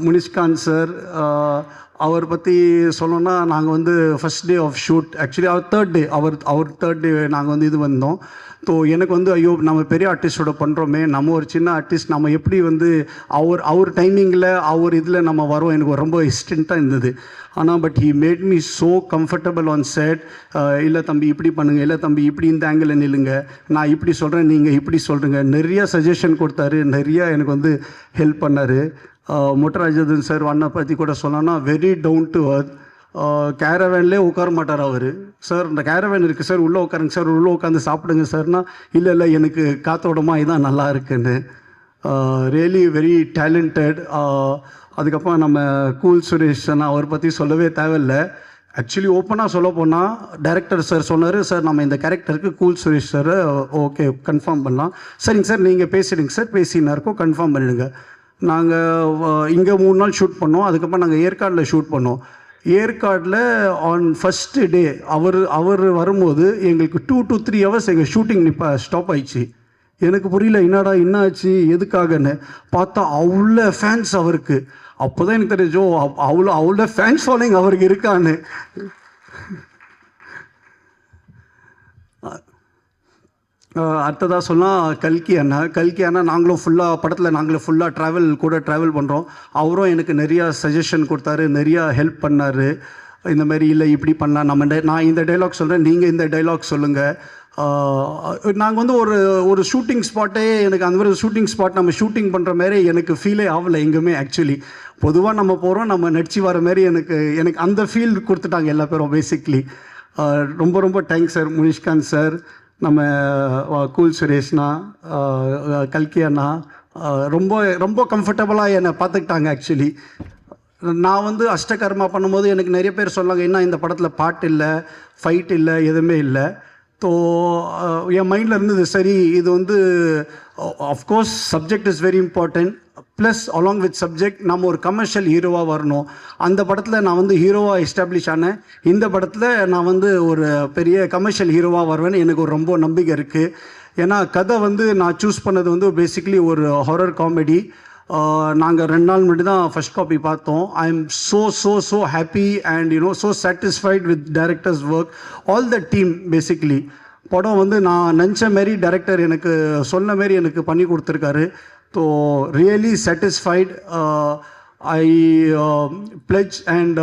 முனிஷ்காந்த் சார், அவர் பற்றி சொல்லணுன்னா, நாங்கள் வந்து first day of shoot, actually அவர் தேர்ட் டே நாங்கள் வந்து இது வந்தோம். ஸோ எனக்கு வந்து ஐயோ நம்ம பெரிய ஆர்டிஸ்டோட பண்ணுறோமே, நம்ம ஒரு சின்ன ஆர்டிஸ்ட், நம்ம எப்படி வந்து அவர் டைமிங்கில் அவர் இதில் நம்ம வரோம், எனக்கு ரொம்ப ஹிஸ்டண்ட்டாக இருந்தது. ஆனால் but he made me so comfortable on set. இல்லை தம்பி இப்படி பண்ணுங்கள், இல்லை தம்பி இப்படி இந்த ஆங்கிளில் நில்லுங்க, நான் இப்படி சொல்கிறேன் நீங்கள் இப்படி சொல்கிறீங்க, நிறையா சஜஷன் கொடுத்தாரு, நிறையா எனக்கு வந்து ஹெல்ப் பண்ணார். மொட்டராஜன் சார் அண்ணா பற்றி கூட சொன்னோன்னா, வெரி டவுன் டு அர்த். கேரவேன்லேயே உட்கார மாட்டார் அவர். சார் இந்த கேரவேன் இருக்குது சார், உள்ளே உட்காருங்க சார், உள்ளே உட்காந்து சாப்பிடுங்க சார்னா, இல்லை எனக்கு காத்தோடமாக இதான் நல்லா இருக்குன்னு. Really very talented. அதுக்கப்புறம் நம்ம கூல் சுரேஷ் அவர் பற்றி சொல்லவே தேவையில்லை. ஆக்சுவலி ஓப்பனாக சொல்ல போனால் டைரக்டர் சார் சொன்னார், சார் நம்ம இந்த கேரக்டருக்கு cool Suresh sir okay confirm பண்ணலாம். சரிங்க சார் நீங்கள் பேசிடுங்க சார், பேசினா இருக்கோம் கன்ஃபார்ம் பண்ணிடுங்க. நாங்கள் இங்கே 3 நாள் ஷூட் பண்ணோம். அதுக்கப்புறம் நாங்கள் ஏற்காடில் ஷூட் பண்ணோம். ஏற்காடில் ஆன் ஃபஸ்ட்டு டே அவர் வரும்போது எங்களுக்கு 2 to 3 hours எங்கள் ஷூட்டிங் ஸ்டாப் ஆயிடுச்சு. எனக்கு புரியல, என்னடா என்ன ஆச்சு எதுக்காகன்னு பார்த்தா அவ்வளோ ஃபேன்ஸ் அவருக்கு. அப்போ தான் எனக்கு தெரிஞ்சோ அவ்வளோ ஃபேன்ஸ் ஃபாலோயிங் அவருக்கு இருக்கான்னு. அடுத்ததாக சொன்னால் கல்கி அண்ணா நாங்களும் ஃபுல்லாக ட்ராவல் பண்ணுறோம். அவரும் எனக்கு நிறையா சஜஷன் கொடுத்தாரு, நிறையா ஹெல்ப் பண்ணார். இந்த மாதிரி இல்லை இப்படி பண்ணலாம் நான் இந்த டைலாக் சொல்கிறேன், நீங்கள் இந்த டைலாக் சொல்லுங்கள். நாங்கள் வந்து ஒரு ஷூட்டிங் ஸ்பாட்டே எனக்கு அந்த மாதிரி ஷூட்டிங் ஸ்பாட் நம்ம ஷூட்டிங் பண்ணுற மாதிரி எனக்கு ஃபீலே ஆகலை எங்குமே. ஆக்சுவலி பொதுவாக நம்ம போகிறோம், நம்ம நடிச்சு வர மாதிரி எனக்கு அந்த ஃபீல் கொடுத்துட்டாங்க எல்லா பேரும் பேசிக்லி. ரொம்ப ரொம்ப தேங்க்ஸ் சார். முனிஷ்காந்த் சார், நம்ம கூல் சுரேஷ்னா, கல்கி அண்ணா ரொம்ப ரொம்ப கம்ஃபர்டபுளாக என்னை பார்த்துக்கிட்டாங்க. ஆக்சுவலி நான் வந்து அஷ்டகர்மா பண்ணும்போது எனக்கு நிறைய பேர் சொன்னாங்க, என்ன இந்த படத்தில் பாட்டு இல்லை, ஃபைட் இல்லை, எதுவுமே இல்லை. ஸோ என் மைண்டில் இருந்தது, சரி இது வந்து of course subject is very important, plus along with subject நம்ம ஒரு கமர்ஷியல் ஹீரோவாக வரணும். அந்த படத்தில் நான் வந்து ஹீரோவாக எஸ்டாப்ளிஷ் ஆனேன், இந்த படத்தில் நான் வந்து ஒரு பெரிய கமர்ஷியல் ஹீரோவாக வருவேன்னு எனக்கு ஒரு ரொம்ப நம்பிக்கை இருக்குது. ஏன்னா கதை வந்து நான் சூஸ் பண்ணது வந்து பேசிக்லி ஒரு ஹாரர் காமெடி. நாங்கள் 2 நாள் முன்னாடி தான் ஃபர்ஸ்ட் காப்பி பார்த்தோம். ஐ am so happy and so satisfied with directors work, all the team. Basically படம் வந்து நான் நினச்ச மாரி டைரக்டர் எனக்கு சொன்ன மாரி எனக்கு பண்ணி கொடுத்துருக்காரு. So really satisfied. I pledge and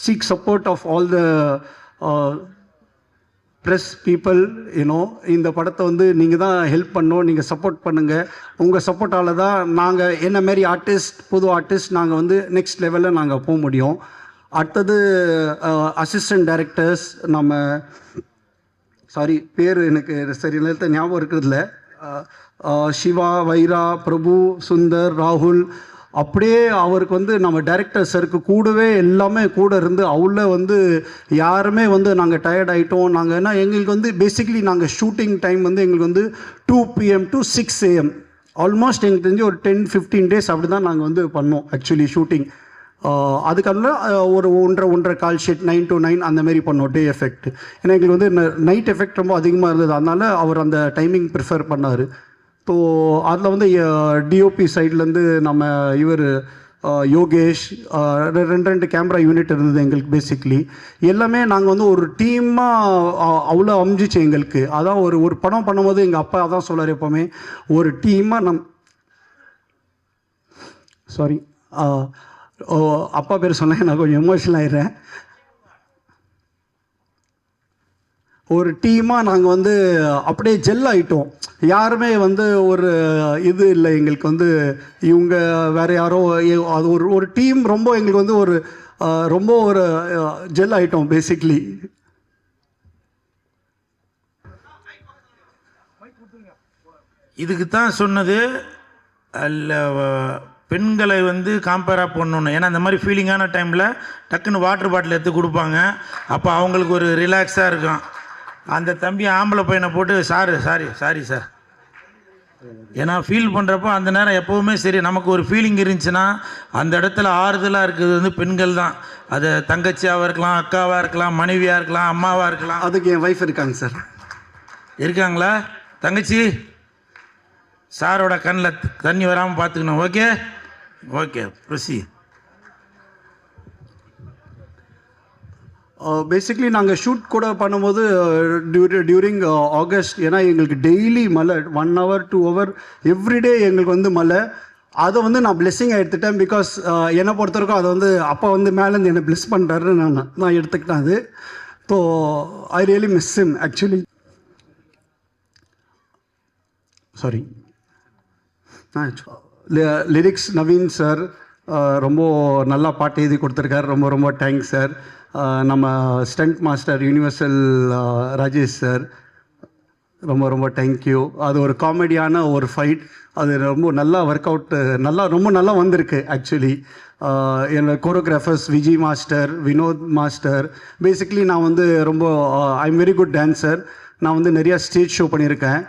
seek support of all the press people. இந்த படத்தை வந்து நீங்கள் தான் ஹெல்ப் பண்ணணும், நீங்கள் சப்போர்ட் பண்ணுங்கள். உங்கள் சப்போர்ட்டால் தான் நாங்கள் என்ன மாரி ஆர்டிஸ்ட், புது ஆர்டிஸ்ட் நாங்கள் வந்து நெக்ஸ்ட் லெவலில் நாங்கள் போக முடியும். அடுத்தது அசிஸ்டன்ட் டைரக்டர்ஸ், நம்ம சாரி பேர் எனக்கு சரி நேரத்தை ஞாபகம் இருக்கிறதுல, சிவா, வைரா, பிரபு, சுந்தர், ராகுல், அப்படியே அவருக்கு வந்து நம்ம டைரக்டர் சருக்கு கூடவே எல்லாமே கூட இருந்து அவ்வளோ வந்து யாருமே வந்து நாங்கள் டயர்ட் ஆகிட்டோம். நாங்கள் என்ன எங்களுக்கு வந்து பேசிக்லி நாங்கள் ஷூட்டிங் டைம் வந்து எங்களுக்கு வந்து 2 PM to 6 AM ஆல்மோஸ்ட் எங்களுக்கு தெரிஞ்சு ஒரு 10-15 days அப்படி தான் நாங்கள் வந்து பண்ணோம் ஆக்சுவலி ஷூட்டிங். அதுக்கான ஒரு 1.5 கால் ஷீட் 9 to 9 அந்த மாதிரி பண்ணோம் டே எஃபெக்ட். ஏன்னா எங்களுக்கு வந்து நைட் எஃபெக்ட் ரொம்ப அதிகமாக இருந்தது, அதனால அவர் அந்த டைமிங் ப்ரிஃபர் பண்ணார். ஸோ அதில் வந்து டிஓபி சைட்லேருந்து நம்ம இவர் யோகேஷ், 2 கேமரா யூனிட் இருந்தது எங்களுக்கு. பேசிக்லி எல்லாமே நாங்கள் வந்து ஒரு டீமாக அவ்வளோ அமைஞ்சிச்சு எங்களுக்கு. அதான் ஒரு படம் பண்ணும்போது எங்கள் அப்பா அதான் சொல்லார் எப்போவுமே, ஒரு டீமாக சாரி அப்பா பேர் சொன்னேன், நான் கொஞ்சம் எமோஷனல் ஆயிடுறேன். ஒரு டீமாக நாங்கள் வந்து அப்படியே ஜெல் ஆகிட்டோம். யாருமே வந்து ஒரு இது இல்லை எங்களுக்கு வந்து இவங்க வேறு யாரோ, அது ஒரு டீம் ரொம்ப எங்களுக்கு வந்து ரொம்ப ஒரு ஜெல் ஆகிட்டோம் பேசிக்லி. இதுக்கு தான் சொன்னது அல்ல, பெண்களை வந்து காம்பேராக பண்ணணும். ஏன்னா இந்த மாதிரி ஃபீலிங்கான டைமில் டக்குன்னு வாட்டர் பாட்டில் எடுத்து கொடுப்பாங்க, அப்போ அவங்களுக்கு ஒரு ரிலாக்ஸாக இருக்கும். அந்த தம்பி ஆம்பளை பையனை போட்டு சாரி சார், ஏன்னா ஃபீல் பண்ணுறப்போ அந்த நேரம் எப்போவுமே சரி நமக்கு ஒரு ஃபீலிங் இருந்துச்சுன்னா அந்த இடத்துல ஆறுதலாக இருக்கிறது வந்து பெண்கள் தான். அது தங்கச்சியாக இருக்கலாம், அக்காவாக இருக்கலாம், மனைவியாக இருக்கலாம், அம்மாவாக இருக்கலாம். அதுக்கு என் ஒய்ஃப் இருக்காங்க சார். இருக்காங்களா தங்கச்சி? சாரோட கண்ணில் தண்ணி வராமல் பார்த்துக்கணும். ஓகே ப்ரொசி. பேசிக்லி நாங்கள் ஷூட் கூட பண்ணும்போது டியூரிங் ஆகஸ்ட், ஏன்னா எங்களுக்கு டெய்லி மழை, 1 hour 2 hour எவ்ரிடே எங்களுக்கு வந்து மழை. அதை வந்து நான் பிளெஸ்ஸிங்காக எடுத்துட்டேன். பிகாஸ் என்னை பொறுத்த வரைக்கும் அதை வந்து அப்பா வந்து மேலேருந்து என்னை பிளெஸ் பண்ணுறாருன்னு நான் எடுத்துக்கிட்டேன் அது. So I really miss him actually. Sorry, lyrics Naveen sir ரொம்ப நல்லா பாட்டு எழுதி கொடுத்துருக்காரு, ரொம்ப ரொம்ப தேங்க்ஸ் சார். நம்ம stunt master universal Rajesh sir, ரொம்ப ரொம்ப தேங்க்யூ. அது ஒரு காமெடியான ஒரு ஃபைட், அது ரொம்ப நல்லா ஒர்க் அவுட், ரொம்ப நல்லா வந்திருக்கு ஆக்சுவலி. என்னோடய choreographers Vijay master, Vinoth master. Basically நான் வந்து ரொம்ப I am very good dancer. நான் வந்து நிறையா ஸ்டேஜ் ஷோ பண்ணியிருக்கேன்.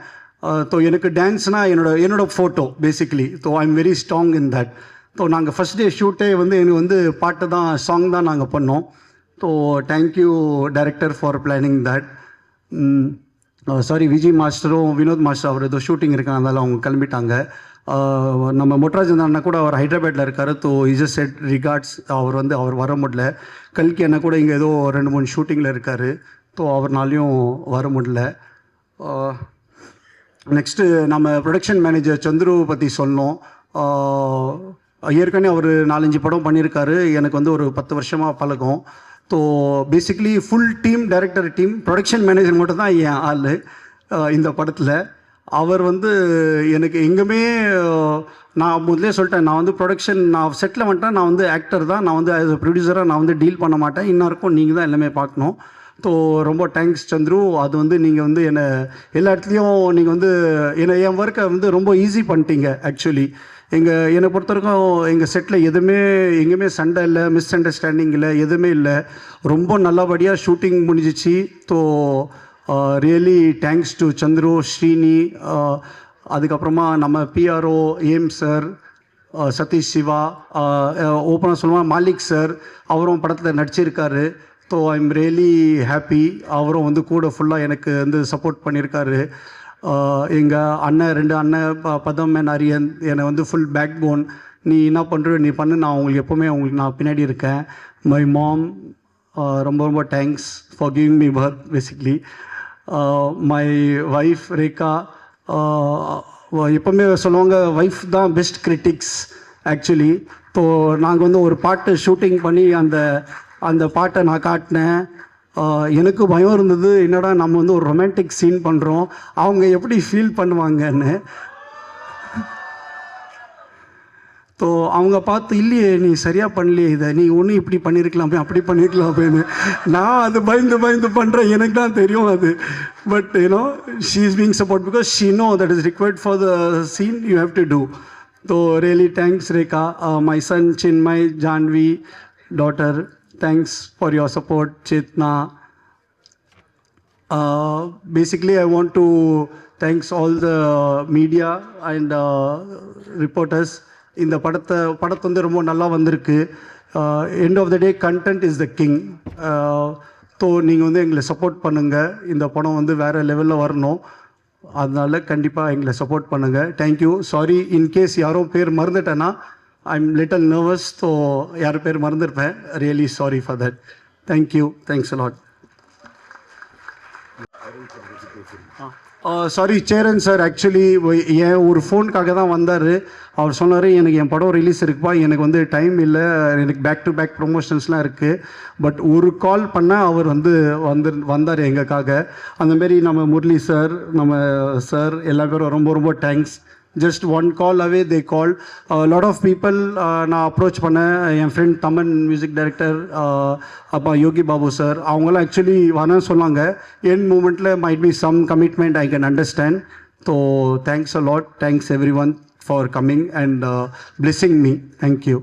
ஸோ எனக்கு டான்ஸ்னால் என்னோட photo basically. So I am very strong in that. So நாங்கள் ஃபஸ்ட் டே ஷூட்டே வந்து எனக்கு வந்து பாட்டு தான், சாங் தான் நாங்கள் பண்ணோம். So thank you director for planning that. Sorry, Vijay மாஸ்டரும் வினோத் மாஸ்டர் அவர் ஏதோ ஷூட்டிங் இருக்காங்க, அதனால் அவங்க கிளம்பிட்டாங்க. நம்ம மொட்ராஜன் அண்ணா கூட அவர் ஹைதராபாத்தில் இருக்கார். ஸோ இஸ் செட் ரிகார்ட்ஸ், அவர் வர முடியல. கல்கி அண்ணா கூட இங்கே ஏதோ 2-3 ஷூட்டிங்கில் இருக்கார். ஸோ அவர்னாலையும் வர முடியல. நெக்ஸ்ட்டு நம்ம ப்ரொடக்ஷன் மேனேஜர் சந்துரு பற்றி சொன்னோம். ஏற்கனவே அவர் 4-5 படம் பண்ணியிருக்காரு. எனக்கு வந்து ஒரு 10 வருஷமாக பழக்கம். So basically full team director team production manager மட்டும் தான் என் ஆள் இந்த படத்தில். அவர் வந்து எனக்கு எங்கேயுமே நான் முதலே சொல்லிட்டேன், நான் வந்து ப்ரொடக்ஷன் நான் செட்டில் வந்துட்டேன், நான் வந்து ஆக்டர் தான், நான் வந்து ஆஸ் அ ப்ரொடியூசராக நான் வந்து டீல் பண்ண மாட்டேன், இன்னும் நீங்கள் தான் எல்லாமே பார்க்கணும். ஸோ ரொம்ப தேங்க்ஸ் சந்துரு. அது வந்து நீங்கள் வந்து என்னை எல்லா இடத்துலையும் நீங்கள் வந்து என் ஒர்க்கை வந்து ரொம்ப ஈஸி பண்ணிட்டீங்க. ஆக்சுவலி என்னை பொறுத்த வரைக்கும் எங்கள் செட்டில் எங்கேயுமே சண்டை இல்லை, மிஸ் அண்டர்ஸ்டாண்டிங் இல்லை, எதுவுமே இல்லை. ரொம்ப நல்லபடியாக ஷூட்டிங் முடிஞ்சிச்சு. So really thanks to Chandru, Srini, அதுக்கப்புறமா நம்ம பிஆர்ஓ ஏம் சார், சதீஷ் சிவா, ஓப்பனாக சொல்லுவாங்க மாலிக் சார், அவரும் படத்தில் நடிச்சிருக்காரு. So I am really happy. அவரும் வந்து கூட ஃபுல்லாக எனக்கு வந்து சப்போர்ட் பண்ணியிருக்காரு. எங்கள் அண்ணன் 2 அண்ணன் பதம் அண்ட் அரியன் என்னை வந்து ஃபுல் பேக் போன், நீ என்ன பண்ணுற நீ பண்ணு, நான் உங்களுக்கு எப்போவுமே உங்களுக்கு நான் பின்னாடி இருக்கேன். மை மாம், ரொம்ப ரொம்ப thanks for giving me birth basically. My wife Rekha, எப்போவுமே சொல்லுவாங்க ஒய்ஃப் தான் பெஸ்ட் கிரிட்டிக்ஸ் ஆக்சுவலி. ஸோ நாங்கள் வந்து ஒரு பாட்டு ஷூட்டிங் பண்ணி அந்த பாட்டை நான் காட்டினேன். எனக்கு பயம் இருந்தது, என்னடா நம்ம வந்து ஒரு ரொமான்டிக் சீன் பண்ணுறோம், அவங்க எப்படி ஃபீல் பண்ணுவாங்கன்னு. ஸோ அவங்க பார்த்து இல்லையே நீ சரியாக பண்ணலையே, இதை நீ ஒன்று இப்படி பண்ணியிருக்கலாமே அப்படி பண்ணியிருக்கலாமேன்னு. நான் அது பயந்து பண்ணுறேன், எனக்கு தான் தெரியும் அது. But you know she is being support because she know that is required for the scene you have to do. So really thanks Rekha. My son Chinmay, Janvi daughter, thanks for your support, Chetna. Basically, I want to thanks all the media and reporters. இந்த படத்தை வந்து ரொம்ப நல்லா வந்திருக்கு. End of the day content is the king. So நீங்கள் வந்து எங்களை support பண்ணுங்கள், இந்த படம் வந்து வேறு லெவலில் வரணும். அதனால கண்டிப்பாக எங்களை சப்போர்ட் பண்ணுங்கள். தேங்க்யூ. சாரி இன்கேஸ் யாரும் பேர் மறந்துட்டேன்னா, ஐம் லிட்டில் நர்வஸ். ஸோ யார் பேர் மறந்துருப்பேன், really sorry for that. Thank you, thanks a lot. Sorry Cheran sir, actually என் ஒரு ஃபோனுக்காக தான் வந்தார். அவர் சொன்னார் எனக்கு என் படம் ரிலீஸ் இருக்குப்பா, எனக்கு வந்து டைம் இல்லை, எனக்கு பேக் டு பேக் ப்ரொமோஷன்ஸ்லாம் இருக்குது. பட் ஒரு கால் பண்ணால் அவர் வந்தார் எங்களுக்காக. அந்தமாரி நம்ம முரளி சார், நம்ம சார் எல்லா பேரும் ரொம்ப ரொம்ப thanks. Just one call away the call. Lot of people நான் அப்ரோச் பண்ணேன். என் ஃப்ரெண்ட் தமன் மியூசிக் டைரக்டர், அப்பா யோகி பாபு சார், அவங்களாம் ஆக்சுவலி வரேன்னு சொன்னாங்க. என் மூமெண்ட்டில் might be some commitment, I can understand. So thanks a lot. Thanks everyone for coming and blessing me. Thank you.